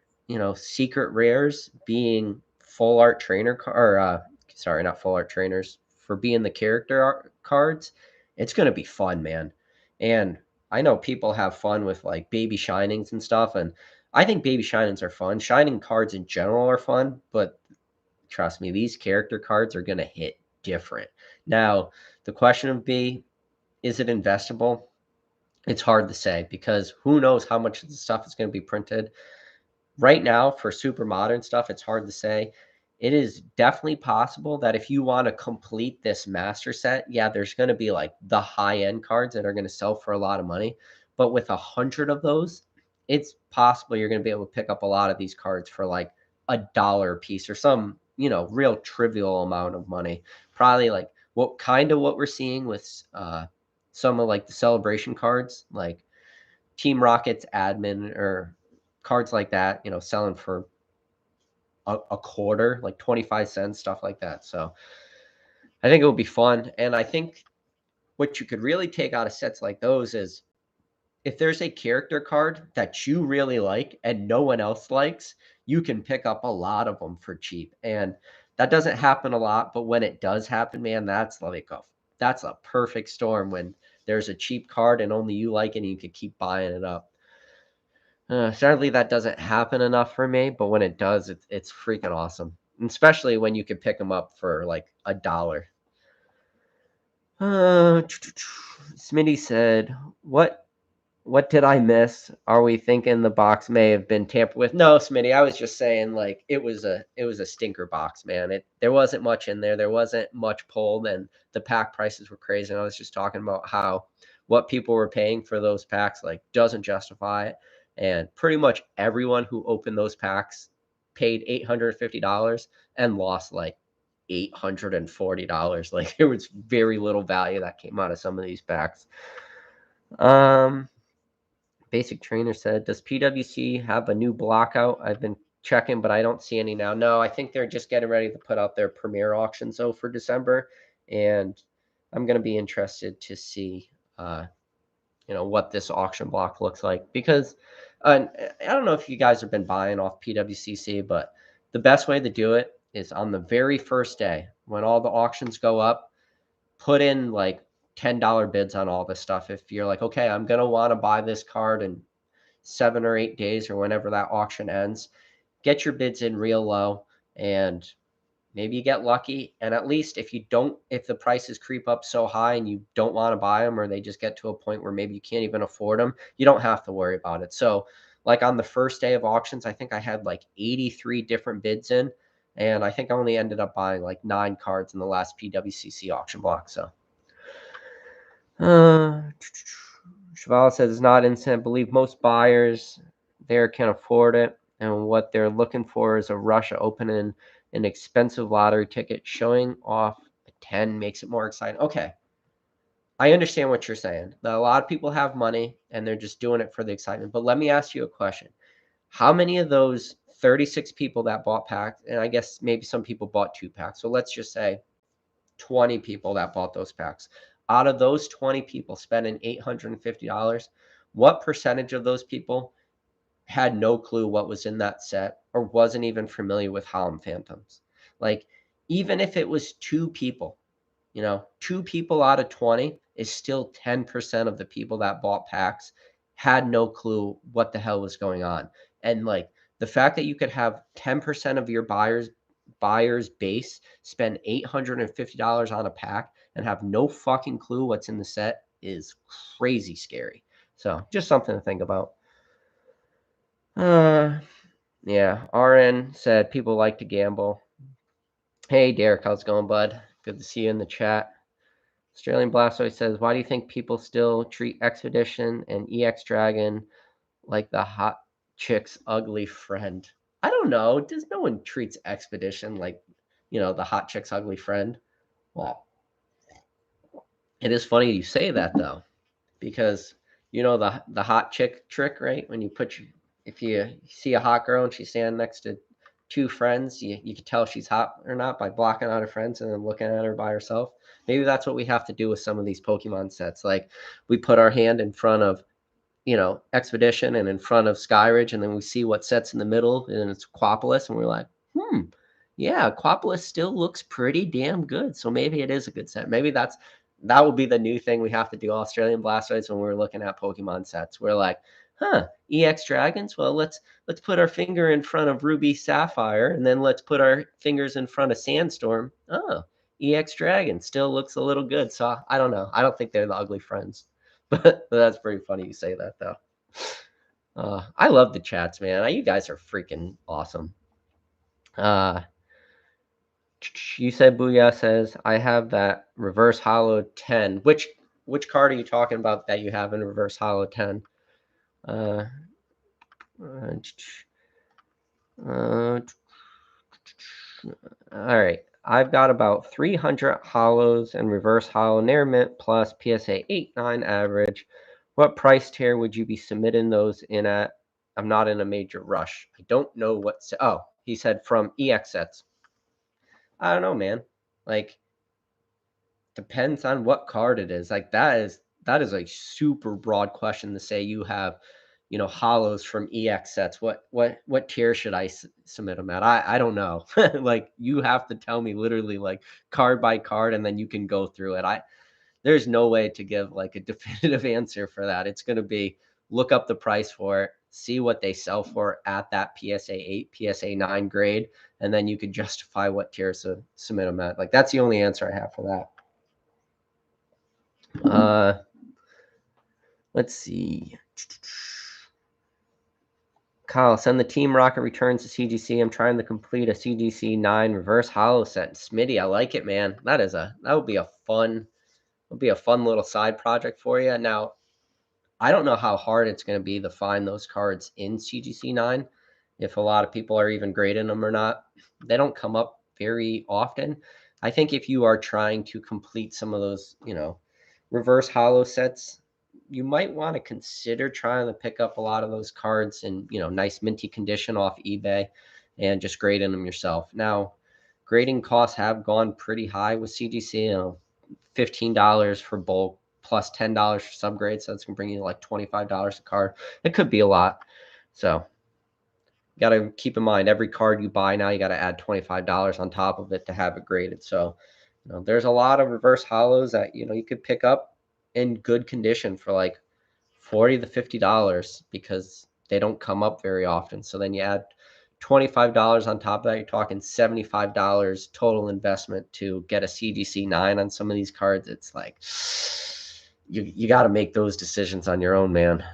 secret rares being full art or sorry, not full art trainers for being the character cards, it's gonna be fun, man. And I know people have fun with like baby shinings and stuff, and I think baby shinings are fun. Shining cards in general are fun, but trust me, these character cards are gonna hit different. Now, the question would be, is it investable? It's hard to say because who knows how much of the stuff is going to be printed. Right now, for super modern stuff, it's hard to say. It is definitely possible that if you want to complete this master set, yeah, there's going to be like the high end cards that are going to sell for a lot of money. But with 100 of those, it's possible you're going to be able to pick up a lot of these cards for like $1 a piece or some, real trivial amount of money. Probably like what we're seeing with some of like the celebration cards, like Team Rocket's admin or cards like that, selling for a quarter, like 25 cents, stuff like that. So I think it will be fun. And I think what you could really take out of sets like those is if there's a character card that you really like and no one else likes, you can pick up a lot of them for cheap. And that doesn't happen a lot, but when it does happen, man, that's a perfect storm when there's a cheap card and only you like it and you can keep buying it up. Sadly, that doesn't happen enough for me, but when it does, it's freaking awesome. And especially when you can pick them up for like $1. Smitty said, what did I miss? Are we thinking the box may have been tampered with? No, Smitty, I was just saying like it was a stinker box, man. There wasn't much in there. There wasn't much pulled, and the pack prices were crazy. And I was just talking about how what people were paying for those packs like doesn't justify it. And pretty much everyone who opened those packs paid $850 and lost like $840. Like there was very little value that came out of some of these packs. Basic Trainer said, does PWC have a new block out? I've been checking, but I don't see any now. No, I think they're just getting ready to put out their premiere auction for December, and I'm going to be interested to see, what this auction block looks like because I don't know if you guys have been buying off PWCC, but the best way to do it is on the very first day when all the auctions go up, put in like $10 bids on all this stuff. If you're like, okay, I'm going to want to buy this card in 7 or 8 days or whenever that auction ends, get your bids in real low and maybe you get lucky. And at least if the prices creep up so high and you don't want to buy them or they just get to a point where maybe you can't even afford them, you don't have to worry about it. So like on the first day of auctions, I think I had like 83 different bids in. And I think I only ended up buying like 9 cards in the last PWCC auction block. So Cheval says it's not instant. I believe most buyers there can afford it, and what they're looking for is a rush of opening an expensive lottery ticket. Showing off a 10 makes it more exciting. Okay, I understand what you're saying. That a lot of people have money and they're just doing it for the excitement. But let me ask you a question. How many of those 36 people that bought packs, and I guess maybe some people bought 2 packs, so let's just say 20 people that bought those packs. out of those 20 people spending $850, what percentage of those people had no clue what was in that set or wasn't even familiar with Holon Phantoms? Like, even if it was two people, 2 people out of 20 is still 10% of the people that bought packs had no clue what the hell was going on. And like the fact that you could have 10% of your buyers base spend $850 on a pack and have no fucking clue what's in the set is crazy scary. So just something to think about. Yeah, RN said people like to gamble. Hey Derek, how's it going, bud? Good to see you in the chat. Australian Blastoise says, why do you think people still treat Expedition and EX Dragon like the hot chick's ugly friend? I don't know. Does no one treats Expedition like, the hot chick's ugly friend? Well, it is funny you say that though, because the hot chick trick, right? When you if you see a hot girl and she's standing next to two friends, you can tell she's hot or not by blocking out her friends and then looking at her by herself. Maybe that's what we have to do with some of these Pokemon sets. Like we put our hand in front of Expedition and in front of Skyridge, and then we see what sets in the middle, and it's Quapolis, and we're like, yeah, Quapolis still looks pretty damn good. So maybe it is a good set. Maybe that will be the new thing we have to do, Australian Blastoise, when we're looking at Pokemon sets. We're like, EX Dragons. Well, let's put our finger in front of Ruby Sapphire, and then let's put our fingers in front of Sandstorm. Oh, EX Dragon still looks a little good. So I don't know. I don't think they're the ugly friends. But that's pretty funny you say that, though. I love the chats, man. You guys are freaking awesome. You said Booyah says, I have that reverse hollow 10. Which card are you talking about that you have in reverse hollow 10? All right. I've got about 300 hollows and reverse hollow near mint plus PSA 8-9 average. What price tier would you be submitting those in at? I'm not in a major rush. I don't know what. Oh, he said from EX sets. I don't know, man. Like, depends on what card it is. Like that is a super broad question to say you have, hollows from EX sets. What tier should I submit them at? I don't know. Like you have to tell me literally like card by card, and then you can go through it. There's no way to give like a definitive answer for that. It's going to be look up the price for it, see what they sell for at that PSA 8, PSA 9 grade, and then you could justify what tier to submit them at. Like that's the only answer I have for that. Let's see. Kyle, send the Team Rocket returns to CGC. I'm trying to complete a CGC 9 reverse hollow set. Smitty, I like it, man. That would be a fun little side project for you. Now, I don't know how hard it's going to be to find those cards in CGC 9, if a lot of people are even grading them or not. They don't come up very often. I think if you are trying to complete some of those, reverse hollow sets, you might want to consider trying to pick up a lot of those cards in, nice minty condition off eBay and just grading them yourself. Now, grading costs have gone pretty high with CGC, $15 for bulk plus $10 for subgrade. So that's going to bring you like $25 a card. It could be a lot. So you got to keep in mind every card you buy now, you got to add $25 on top of it to have it graded. So, there's a lot of reverse hollows that, you could pick up in good condition for like $40 to $50 because they don't come up very often. So then you add $25 on top of that, you're talking $75 total investment to get a CGC 9 on some of these cards. It's like you got to make those decisions on your own, man.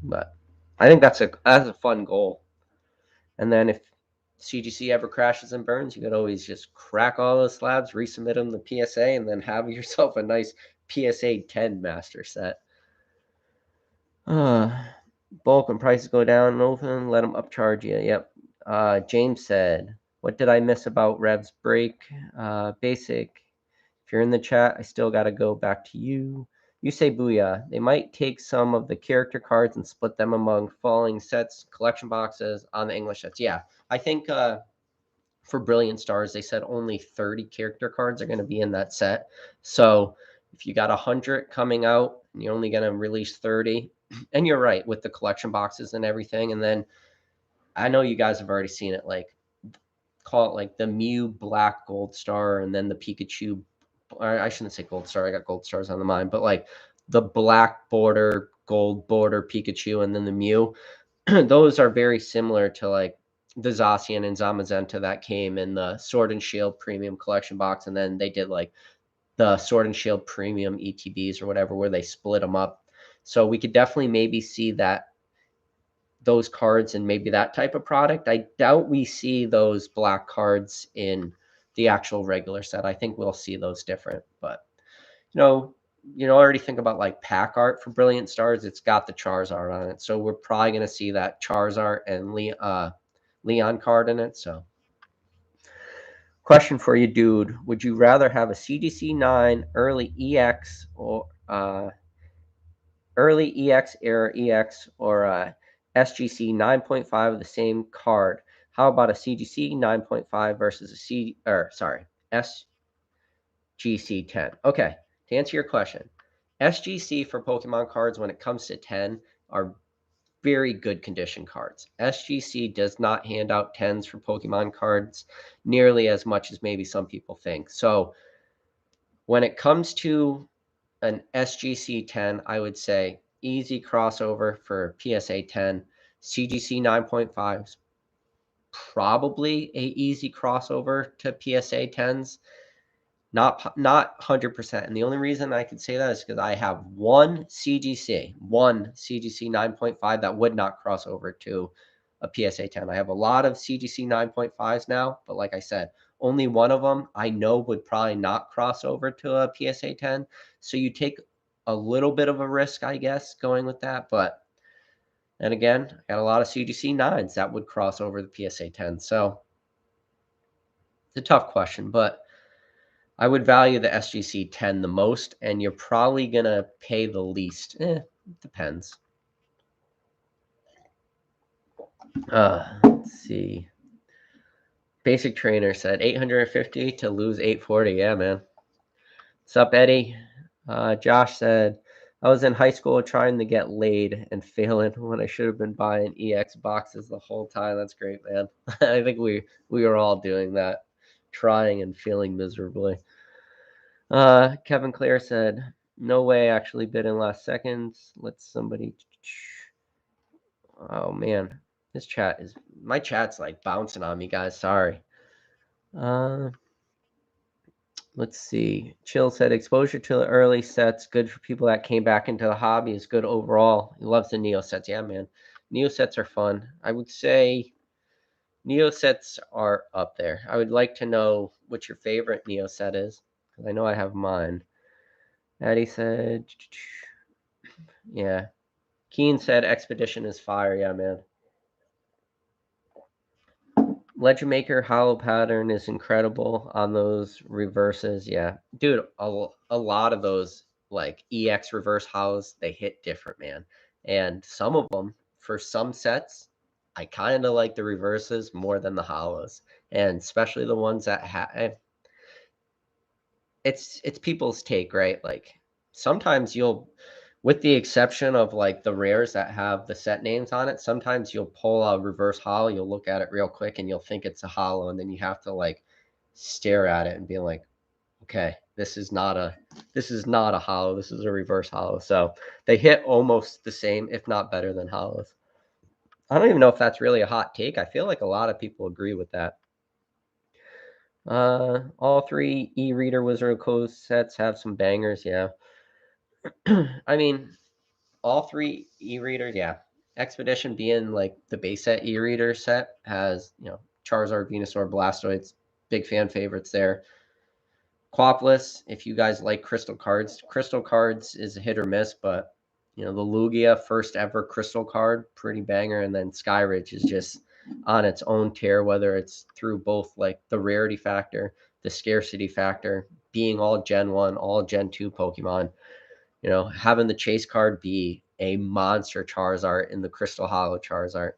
But I think that's a fun goal. And then if CGC ever crashes and burns, you could always just crack all those slabs, resubmit them to PSA, and then have yourself a nice PSA 10 master set. Bulk and prices go down, open, let them upcharge you. Yep. James said, what did I miss about Rev's break? Basic. If you're in the chat, I still got to go back to you. You say booyah. They might take some of the character cards and split them among falling sets, collection boxes on the English sets. Yeah, I think for Brilliant Stars, they said only 30 character cards are going to be in that set. So If you got 100 coming out, and you're only going to release 30. And you're right with the collection boxes and everything. And then I know you guys have already seen it, like call it like the Mew Black Gold Star, and then the Pikachu. Or I shouldn't say Gold Star. I got Gold Stars on the mind, but like the black border, gold border Pikachu, and then the Mew. Those are very similar to like the Zacian and Zamazenta that came in the Sword and Shield Premium Collection box, and then they did like the Sword and Shield Premium ETBs or whatever, where they split them up. So we could definitely maybe see that those cards and maybe that type of product. I doubt we see those black cards in the actual regular set. I think we'll see those different, but you know, already think about like pack art for Brilliant Stars. It's got the Charizard on it, so we're probably gonna see that Charizard and Leon card in it. So, question for you, dude: would you rather have a CGC 9 early EX or early EX, error EX, or a SGC 9.5 of the same card? How about a CGC 9.5 versus a SGC 10? Okay, to answer your question, SGC for Pokemon cards when it comes to 10 are very good condition cards. SGC does not hand out 10s for Pokemon cards nearly as much as maybe some people think. So when it comes to an SGC 10, I would say easy crossover for PSA 10. CGC 9.5 probably a easy crossover to PSA 10s. Not 100%. And the only reason I could say that is because I have one CGC 9.5 that would not cross over to a PSA 10. I have a lot of CGC 9.5s now, but like I said, only one of them I know would probably not cross over to a PSA 10. So you take a little bit of a risk, I guess, going with that. But and again, I got a lot of CGC 9s that would cross over the PSA 10. So it's a tough question, but I would value the SGC 10 the most, and you're probably going to pay the least. It depends. Let's see. Basic Trainer said 850 to lose 840. Yeah, man. What's up, Eddie? Josh said, I was in high school trying to get laid and failing when I should have been buying EX boxes the whole time. That's great, man. I think we were all doing that, trying and failing miserably. Kevin Clare said, no way, actually bid in last seconds. Let somebody. Oh man, my chat's like bouncing on me, guys. Sorry. Let's see. Chill said exposure to the early sets, good for people that came back into the hobby, is good overall. He loves the Neo sets. Yeah, man. Neo sets are fun. I would say Neo sets are up there. I would like to know what your favorite Neo set is, because I know I have mine. Addie said, yeah. Keen said Expedition is fire. Yeah, man. Legend Maker hollow pattern is incredible on those reverses. Yeah, dude, a lot of those like EX reverse hollows, they hit different, man. And some of them, for some sets, I kind of like the reverses more than the hollows, and especially the ones that have. It's people's take, right? Like sometimes you'll, with the exception of like the rares that have the set names on it, sometimes you'll pull a reverse hollow, you'll look at it real quick and you'll think it's a hollow, and then you have to like stare at it and be like, okay, this is not a hollow, this is a reverse hollow. So they hit almost the same, if not better than hollows. I don't even know if that's really a hot take. I feel like a lot of people agree with that. All three e-reader Wizard Coast sets have some bangers, yeah. I mean, all three e-readers, yeah. Expedition being like the base set e-reader set has, Charizard, Venusaur, Blastoise, big fan favorites there. Quaplus, if you guys like Crystal Cards is a hit or miss, but the Lugia first ever Crystal card, pretty banger, and then Skyridge is just on its own tear, whether it's through both like the rarity factor, the scarcity factor, being all Gen 1, all Gen 2 Pokemon, having the chase card be a monster Charizard in the Crystal Hollow Charizard.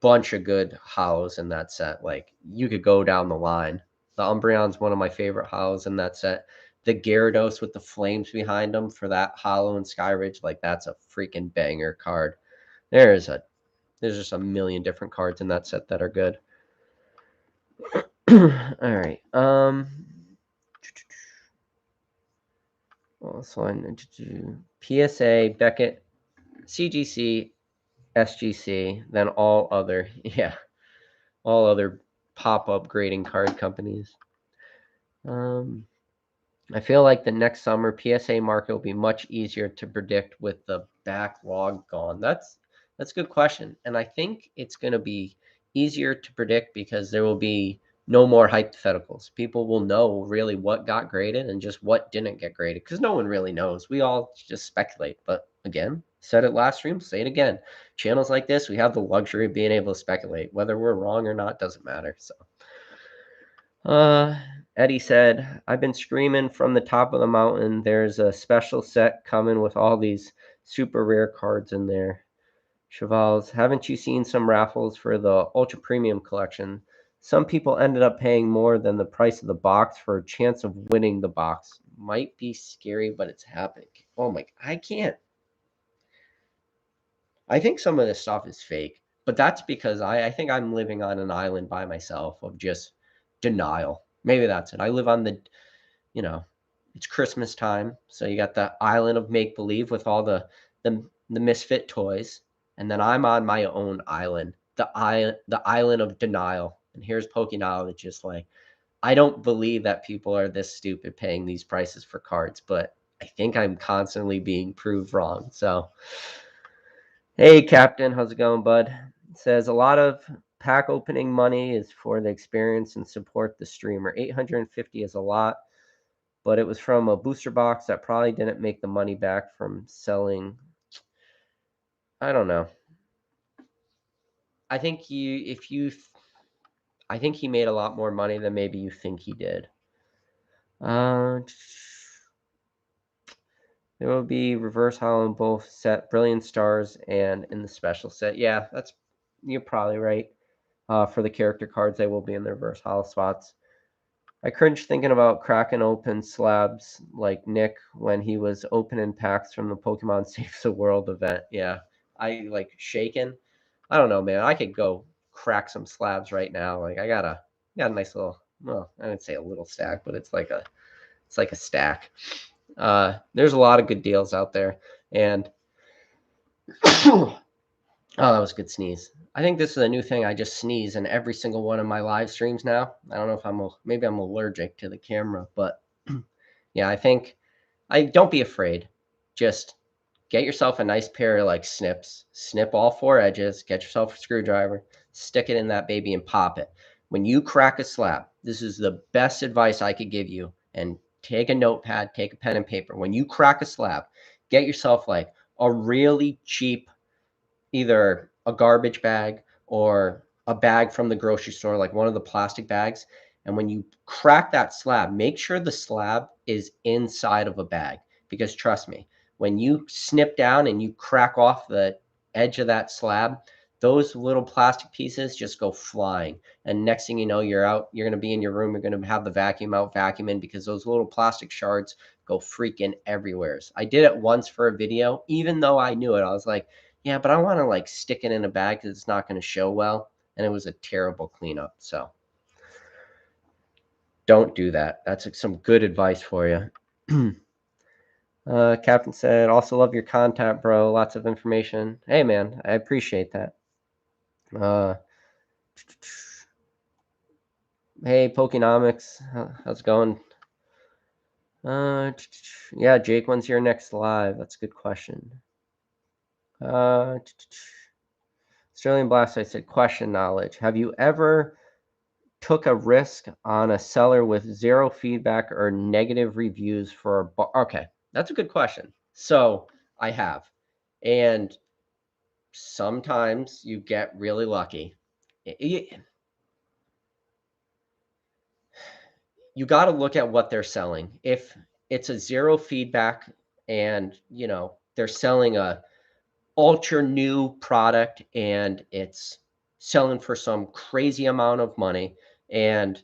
Bunch of good hollows in that set. Like you could go down the line. The Umbreon's one of my favorite hollows in that set. the Gyarados with the flames behind them for that Hollow and Skyridge, like that's a freaking banger card. There's just a million different cards in that set that are good. All right. Also, I need to do PSA, Beckett, CGC, SGC, then all other, yeah, all other pop-up grading card companies. I feel like the next summer PSA market will be much easier to predict with the backlog gone. That's a good question, and I think it's going to be easier to predict because there will be no more hypotheticals. People will know really what got graded and just what didn't get graded because no one really knows. We all just speculate. But again, said it last stream, say it again. Channels like this, we have the luxury of being able to speculate. Whether we're wrong or not doesn't matter. So. Eddie said, I've been screaming from the top of the mountain. There's a special set coming with all these super rare cards in there. Chevals, haven't you seen some raffles for the ultra premium collection? Some people ended up paying more than the price of the box for a chance of winning the box. Might be scary, but it's happening. Oh my, I can't. I think some of this stuff is fake, but that's because I think I'm living on an island by myself of just denial. Maybe that's it. I live on the, you know, it's Christmas time, so you got the island of make believe with all the misfit toys, and then I'm on my own island, the island of denial. And here's Pokemon that's just like, I don't believe that people are this stupid paying these prices for cards, but I think I'm constantly being proved wrong. So, hey, Captain, how's it going, bud? It says a lot of pack opening money is for the experience and support the streamer. 850 is a lot, but it was from a booster box that probably didn't make the money back from selling. I don't know. I think I think he made a lot more money than maybe you think he did. There will be reverse hollow in both set Brilliant Stars and in the special set. Yeah, you're probably right. For the character cards, they will be in the reverse hollow spots. I cringe thinking about cracking open slabs like Nick when he was opening packs from the Pokemon Saves the World event. Yeah, I like shaking. I don't know, man. I could go crack some slabs right now. Like I got a nice little. Well, I didn't say a little stack, but it's like a stack. There's a lot of good deals out there, and oh, that was a good sneeze. I think this is a new thing. I just sneeze in every single one of my live streams now. I don't know if maybe I'm allergic to the camera, but yeah, I think I don't be afraid. Just get yourself a nice pair of like snips, snip all four edges, get yourself a screwdriver, stick it in that baby and pop it. When you crack a slab, this is the best advice I could give you. And take a notepad, take a pen and paper. When you crack a slab, get yourself like a really cheap, either a garbage bag or a bag from the grocery store, like one of the plastic bags. And when you crack that slab, make sure the slab is inside of a bag. Because trust me, when you snip down and you crack off the edge of that slab, those little plastic pieces just go flying. And next thing you know, you're going to be in your room, you're going to have the vacuum out vacuuming because those little plastic shards go freaking everywhere. I did it once for a video, even though I knew it. I was like, yeah, but I want to like stick it in a bag because it's not going to show well. And it was a terrible cleanup. So don't do that. That's some good advice for you. Captain said, also love your content, bro. Lots of information. Hey, man, I appreciate that. Hey, Pokenomics, how's it going? Yeah, Jake, when's your next live? That's a good question. Australian Blast, I said, question knowledge. Have you ever took a risk on a seller with zero feedback or negative reviews for a bar? Okay, that's a good question. So I have. And sometimes you get really lucky. You got to look at what they're selling. If it's a zero feedback and, they're selling a ultra new product and it's selling for some crazy amount of money and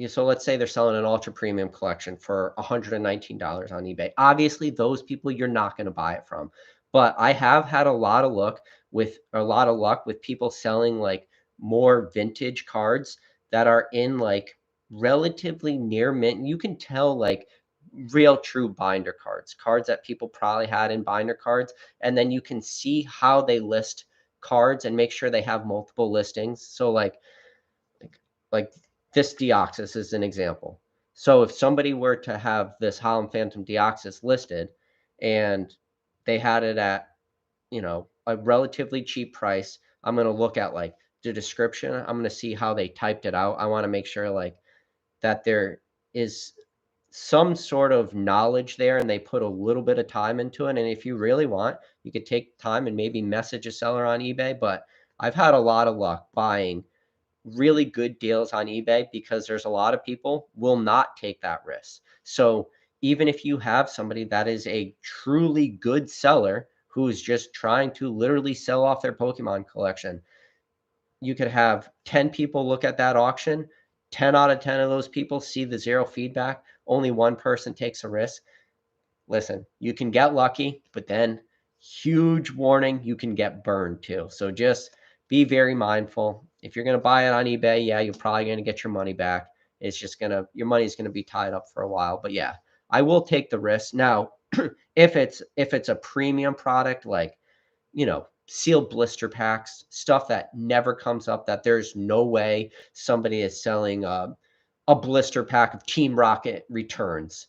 so let's say they're selling an ultra premium collection for $119 on eBay. Obviously, those people you're not going to buy it from. But I have had a lot of luck with people selling like more vintage cards that are in like relatively near mint. You can tell like real true binder cards that people probably had in binder cards, and then you can see how they list cards and make sure they have multiple listings. So like like this Deoxys is an example. So if somebody were to have this Holland Phantom Deoxys listed and they had it at, a relatively cheap price, I'm going to look at like the description. I'm going to see how they typed it out. I want to make sure like that there is some sort of knowledge there and they put a little bit of time into it. And if you really want, you could take time and maybe message a seller on eBay. But I've had a lot of luck buying really good deals on eBay because there's a lot of people will not take that risk. So even if you have somebody that is a truly good seller who is just trying to literally sell off their Pokemon collection, you could have 10 people look at that auction. 10 out of 10 of those people see the zero feedback. Only one person takes a risk. Listen, you can get lucky, but then huge warning, you can get burned too. So just be very mindful. If you're going to buy it on eBay, yeah, you're probably going to get your money back. It's just your money's going to be tied up for a while. But yeah, I will take the risk. Now, if it's a premium product like, sealed blister packs, stuff that never comes up, that there's no way somebody is selling a blister pack of Team Rocket returns,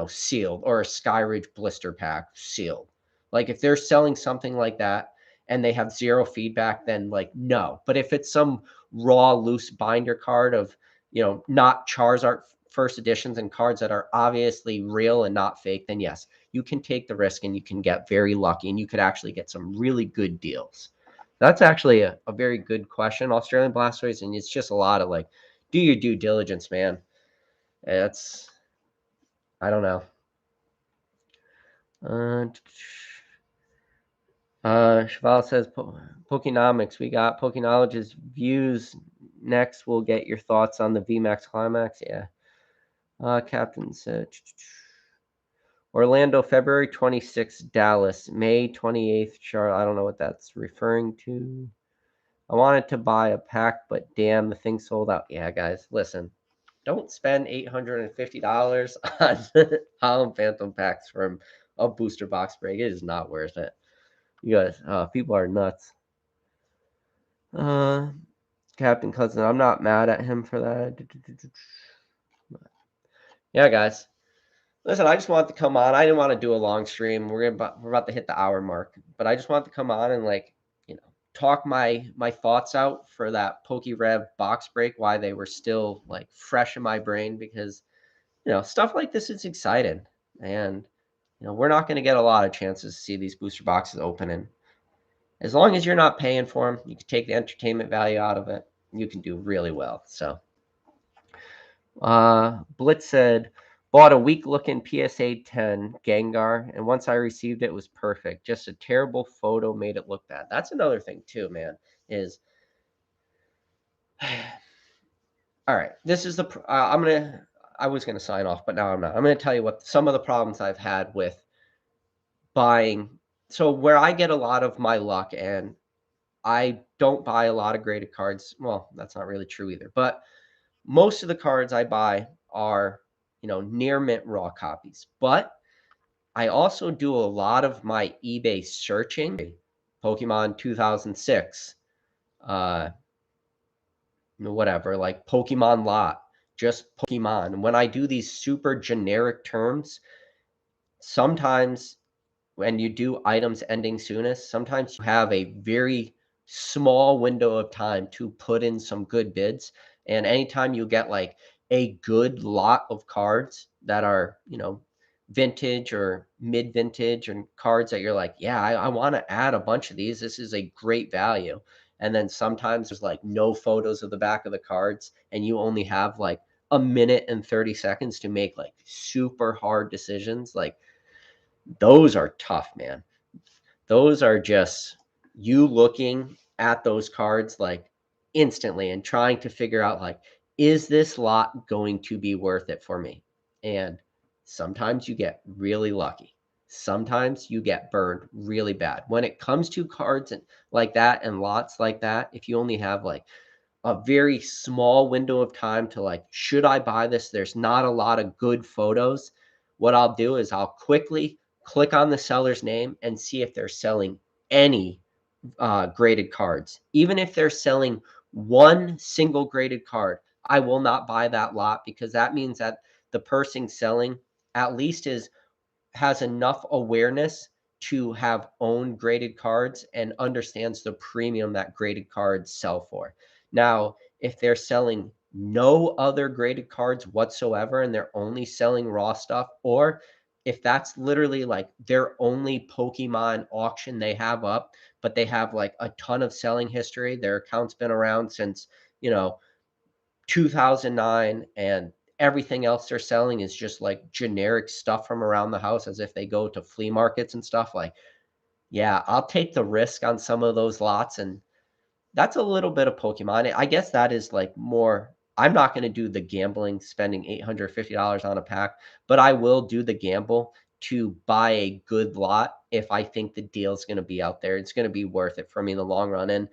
sealed, or a Skyridge blister pack sealed. Like if they're selling something like that and they have zero feedback, then like no. But if it's some raw loose binder card of, not Charizard first editions and cards that are obviously real and not fake, then yes, you can take the risk and you can get very lucky and you could actually get some really good deals. That's actually a very good question, Australian Blastoise, and it's just a lot of like, do your due diligence, man. It's, I don't know. Uh, Cheval says Pokenomics. We got Pokenologist views. Next, we'll get your thoughts on the VMAX Climax. Yeah. Captain said Orlando, February 26th, Dallas, May 28th, Charlotte. I don't know what that's referring to. I wanted to buy a pack, but damn, the thing sold out. Yeah, guys, listen. Don't spend $850 on Holland Phantom packs from a booster box break. It is not worth it. You guys, people are nuts. Uh, Captain Cousin, I'm not mad at him for that. Yeah, guys. Listen, I just wanted to come on. I didn't want to do a long stream. We're about to hit the hour mark, but I just wanted to come on and like, talk my thoughts out for that Pokerev box break, why they were still like fresh in my brain, because stuff like this is exciting. And we're not going to get a lot of chances to see these booster boxes opening. As long as you're not paying for them, you can take the entertainment value out of it. You can do really well. So Blitz said, bought a weak looking PSA 10 Gengar, and once I received it, it was perfect. Just a terrible photo made it look bad. That's another thing too, man, is all right. This is I was going to sign off, but now I'm not. I'm going to tell you what some of the problems I've had with buying. So where I get a lot of my luck, and I don't buy a lot of graded cards. Well, that's not really true either, but most of the cards I buy are, near mint raw copies. But I also do a lot of my eBay searching, Pokemon 2006, whatever, like Pokemon lot, just Pokemon. And when I do these super generic terms, sometimes when you do items ending soonest, sometimes you have a very small window of time to put in some good bids. And anytime you get like a good lot of cards that are, vintage or mid vintage, and cards that you're like, yeah, I want to add a bunch of these. This is a great value. And then sometimes there's like no photos of the back of the cards, and you only have like a minute and 30 seconds to make like super hard decisions. Like, those are tough, man. Those are just you looking at those cards like instantly and trying to figure out like, is this lot going to be worth it for me? And sometimes you get really lucky. Sometimes you get burned really bad. When it comes to cards and like that and lots like that, if you only have like a very small window of time to like, should I buy this? There's not a lot of good photos. What I'll do is I'll quickly click on the seller's name and see if they're selling any graded cards. Even if they're selling one single graded card, I will not buy that lot because that means that the person selling at least has enough awareness to have owned graded cards and understands the premium that graded cards sell for. Now, if they're selling no other graded cards whatsoever and they're only selling raw stuff, or if that's literally like their only Pokemon auction they have up, but they have like a ton of selling history, their account's been around since, you know, 2009, and everything else they're selling is just like generic stuff from around the house as if they go to flea markets and stuff. Like, yeah, I'll take the risk on some of those lots. And that's a little bit of Pokemon. I guess that is like more. I'm not going to do the gambling, spending $850 on a pack, but I will do the gamble to buy a good lot if I think the deal's going to be out there. It's going to be worth it for me in the long run. And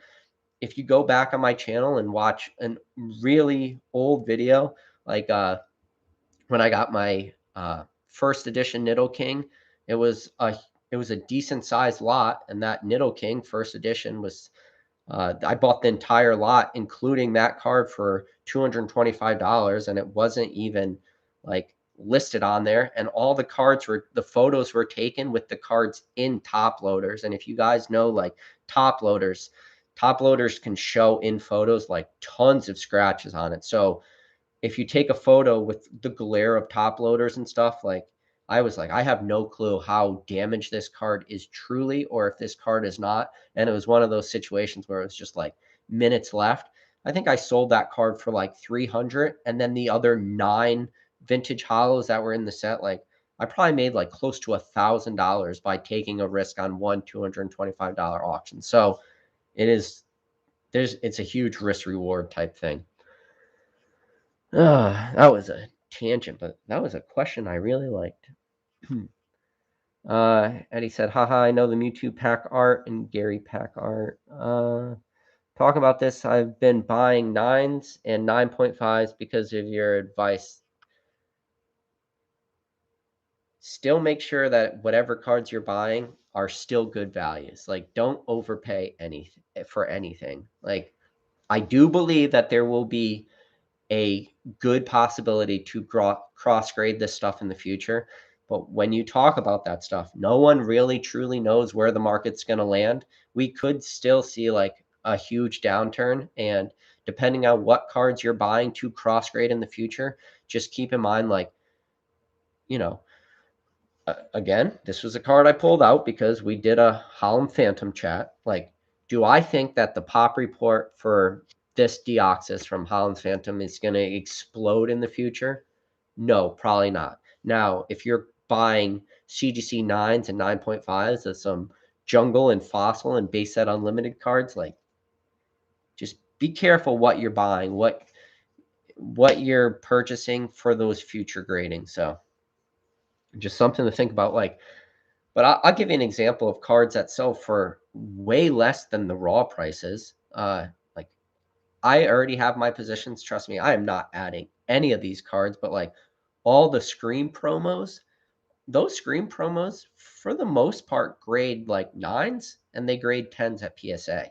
if you go back on my channel and watch a really old video, like when I got my first edition Niddle King, it was a it was a decent sized lot, and that Niddle King first edition was I bought the entire lot, including that card, for $225, and it wasn't even like listed on there. And all the photos were taken with the cards in top loaders. And if you guys know, like top loaders can show in photos like tons of scratches on it. So if you take a photo with the glare of top loaders and stuff, like I was like, I have no clue how damaged this card is truly, or if this card is not. And it was one of those situations where it was just like minutes left. I think I sold that card for like 300, and then the other 9 vintage hollows that were in the set, like I probably made like close to $1,000 by taking a risk on one $225 auction. So it's a huge risk reward type thing. That was a tangent, but that was a question I really liked. Eddie said, haha, I know the Mewtwo pack art and Gary pack art. Talk about this. I've been buying 9s and 9.5s because of your advice. Still make sure that whatever cards you're buying are still good values. Like, don't overpay for anything. Like, I do believe that there will be a good possibility to cross grade this stuff in the future. But when you talk about that stuff, no one really truly knows where the market's going to land. We could still see like a huge downturn. And depending on what cards you're buying to cross grade in the future, just keep in mind, like, you know, again, this was a card I pulled out because we did a Holon Phantom chat. Like, do I think that the pop report for this Deoxys from Holon Phantom is going to explode in the future? No, probably not. Now, if you're buying CGC 9s and 9.5s of some jungle and fossil and base set unlimited cards, like, just be careful what you're buying, what you're purchasing for those future gradings. So just something to think about. Like, but I'll give you an example of cards that sell for way less than the raw prices. Like, I already have my positions. Trust me, I am not adding any of these cards, but like all the Scream promos, those Scream promos, for the most part, grade like 9s and they grade 10s at PSA.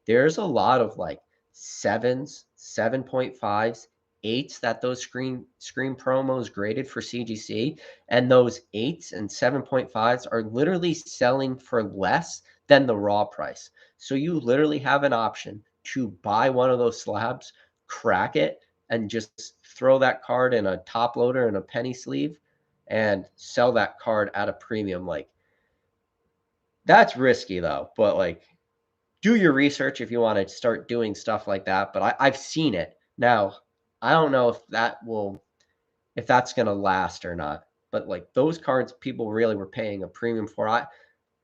There's a lot of like 7s, 7.5s, 8s that those Scream promos graded for CGC. And those 8s and 7.5s are literally selling for less than the raw price. So you literally have an option to buy one of those slabs, crack it, and just throw that card in a top loader and a penny sleeve and sell that card at a premium. Like, that's risky though, but like, do your research if you want to start doing stuff like that. But I've seen it. Now, I don't know if that's gonna last or not. But like those cards, people really were paying a premium for. I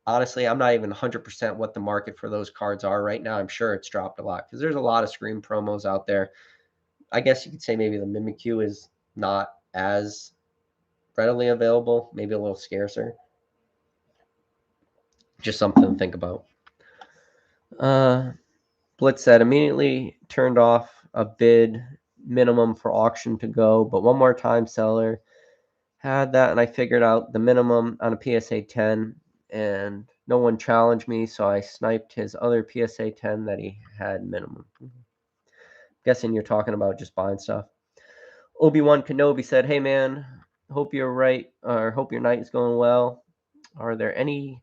honestly, I'm not even 100% what the market for those cards are right now. I'm sure it's dropped a lot because there's a lot of Scream promos out there. I guess you could say maybe the Mimikyu is not as readily available, maybe a little scarcer. Just something to think about. Blitz said immediately turned off a bid minimum for auction to go, but one more time seller had that, and I figured out the minimum on a PSA 10, and no one challenged me, so I sniped his other PSA 10 that he had minimum. Guessing you're talking about just buying stuff. Obi-Wan Kenobi said, "Hey man, hope you're right, or hope your night is going well. Are there any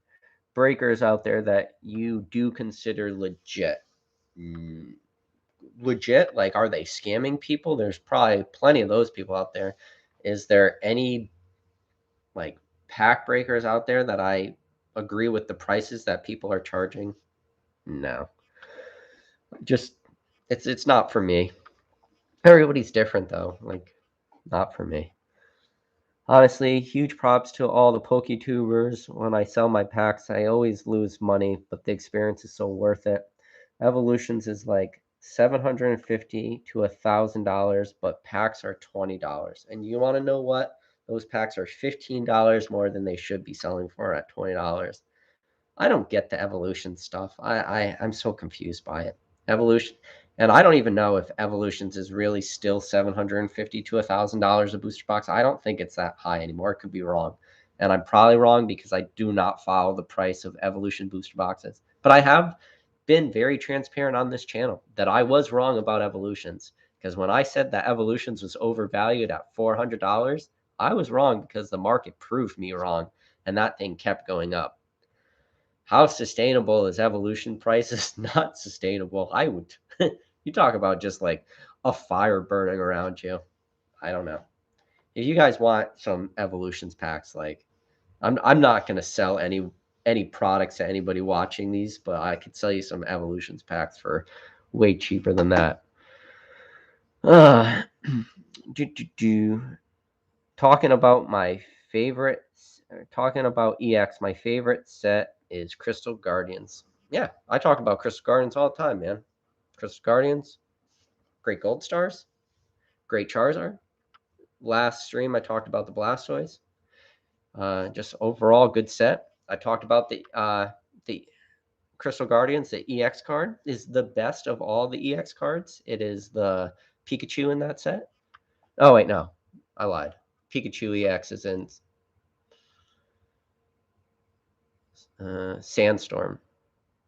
breakers out there that you do consider legit?" Legit? Like, are they scamming people? There's probably plenty of those people out there. Is there any like pack breakers out there that I agree with the prices that people are charging? No. Just it's not for me. Everybody's different though. Like, not for me. Honestly, huge props to all the PokeTubers. When I sell my packs, I always lose money, but the experience is so worth it. Evolutions is like $750 to $1,000, but packs are $20. And you want to know what? Those packs are $15 more than they should be selling for at $20. I don't get the evolution stuff. I'm so confused by it. Evolution, and I don't even know if evolutions is really still $750 to $1,000 a booster box. I don't think it's that high anymore. It could be wrong, and I'm probably wrong because I do not follow the price of evolution booster boxes. But I have been very transparent on this channel that I was wrong about evolutions, because when I said that evolutions was overvalued at $400, I was wrong because the market proved me wrong, and that thing kept going up. How sustainable is evolution prices? Not sustainable. I would, you talk about just like a fire burning around you. I don't know. If you guys want some evolutions packs, like I'm not gonna sell any products to anybody watching these, but I could sell you some evolutions packs for way cheaper than that. Uh, do, do, do. Talking about my favorite, talking about EX, my favorite set is Crystal Guardians. Yeah, I talk about Crystal Guardians all the time, man. Crystal Guardians, great Gold Stars, great Charizard. Last stream, I talked about the Blastoise. Just overall good set. I talked about the Crystal Guardians. The EX card is the best of all the EX cards. It is the Pikachu in that set. Oh wait, no, I lied. Pikachu EX is in Sandstorm.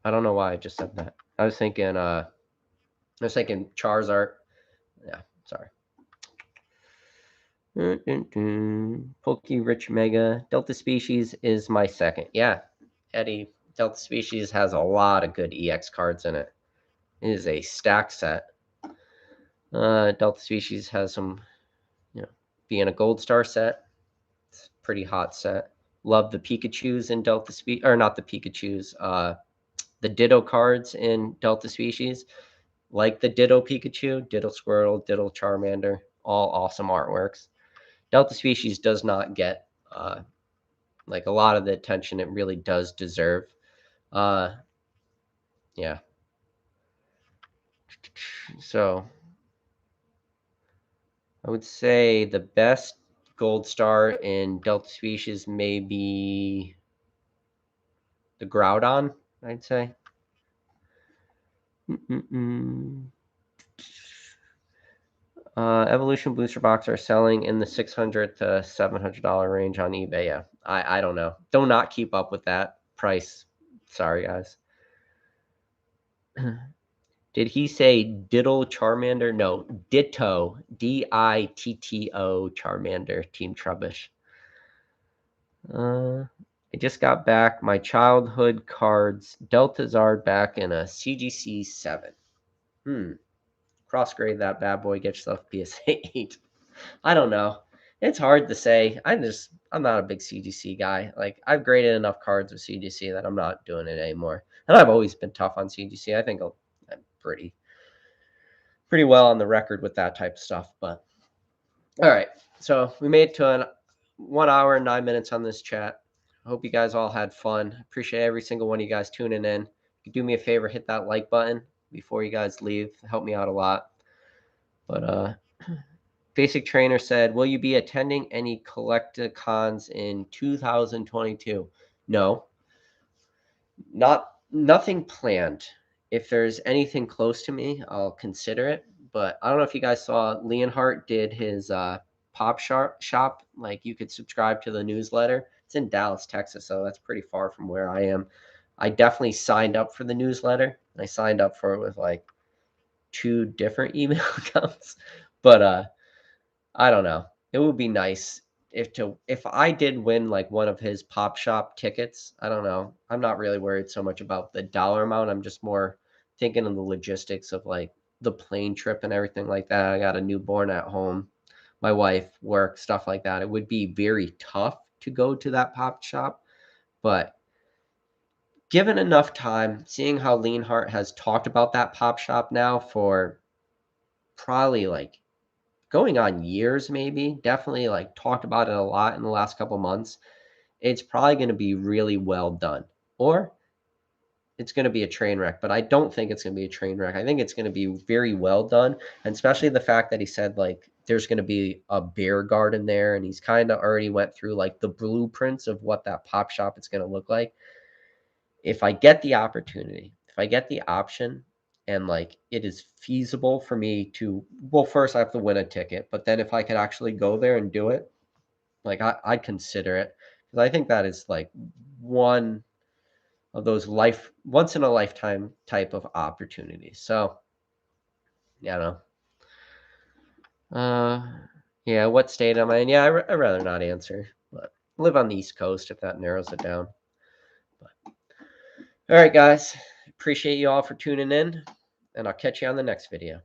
I don't know why I just said that. I was thinking Charizard. Yeah, sorry. Poke Rich Mega. Delta Species is my second. Yeah, Eddie, Delta Species has a lot of good EX cards in it. It is a stack set. Delta Species has some, being a Gold Star set. It's a pretty hot set. Love the Pikachus in Delta Species, or not the Pikachus, the Ditto cards in Delta Species, like the Ditto Pikachu, Ditto Squirtle, Ditto Charmander, all awesome artworks. Delta Species does not get like a lot of the attention it really does deserve. Yeah. So I would say the best Gold Star in Delta Species may be the Groudon, I'd say. Evolution booster box are selling in the $600 to $700 range on eBay. Yeah, I don't know. Do not keep up with that price. Sorry, guys. Did he say Diddle Charmander? No, Ditto. Ditto Charmander. Team Trubbish. I just got back my childhood cards. Delta Zard back in a CGC 7. Cross-grade that bad boy. Get yourself PSA 8. I don't know. It's hard to say. I'm not a big CGC guy. Like, I've graded enough cards with CGC that I'm not doing it anymore. And I've always been tough on CGC. I think I'm pretty well on the record with that type of stuff. But all right, so we made it to 1 hour and 9 minutes on this chat. I hope you guys all had fun. Appreciate every single one of you guys tuning in. If you do me a favor, hit that like button before you guys leave. Help me out a lot. But Basic Trainer said, "Will you be attending any Collecticons in 2022?" No, nothing planned. If there's anything close to me, I'll consider it. But I don't know if you guys saw Leonhardt did his shop. Like you could subscribe to the newsletter. It's in Dallas, Texas, so that's pretty far from where I am. I definitely signed up for the newsletter. I signed up for it with like two different email accounts. But I don't know. It would be nice if I did win like one of his Pop Shop tickets. I don't know. I'm not really worried so much about the dollar amount. I'm just more thinking of the logistics of like the plane trip and everything like that. I got a newborn at home. My wife, work, stuff like that. It would be very tough to go to that Pop Shop, but given enough time, seeing how Leanhart has talked about that Pop Shop now for probably like going on years, maybe, definitely like talked about it a lot in the last couple months. It's probably going to be really well done, or it's going to be a train wreck. But I don't think it's going to be a train wreck. I think it's going to be very well done, and especially the fact that he said like there's going to be a bear garden there, and he's kind of already went through like the blueprints of what that pop shop is going to look like. If I get the opportunity, if I get the option, and like it is feasible for me to, well, first I have to win a ticket, but then if I could actually go there and do it, like I'd consider it, because I think that is like one of those once in a lifetime type of opportunities. So yeah, I don't know. Yeah, what state am I in? Yeah, I'd rather not answer, but I live on the East Coast if that narrows it down. But all right, guys, appreciate you all for tuning in, and I'll catch you on the next video.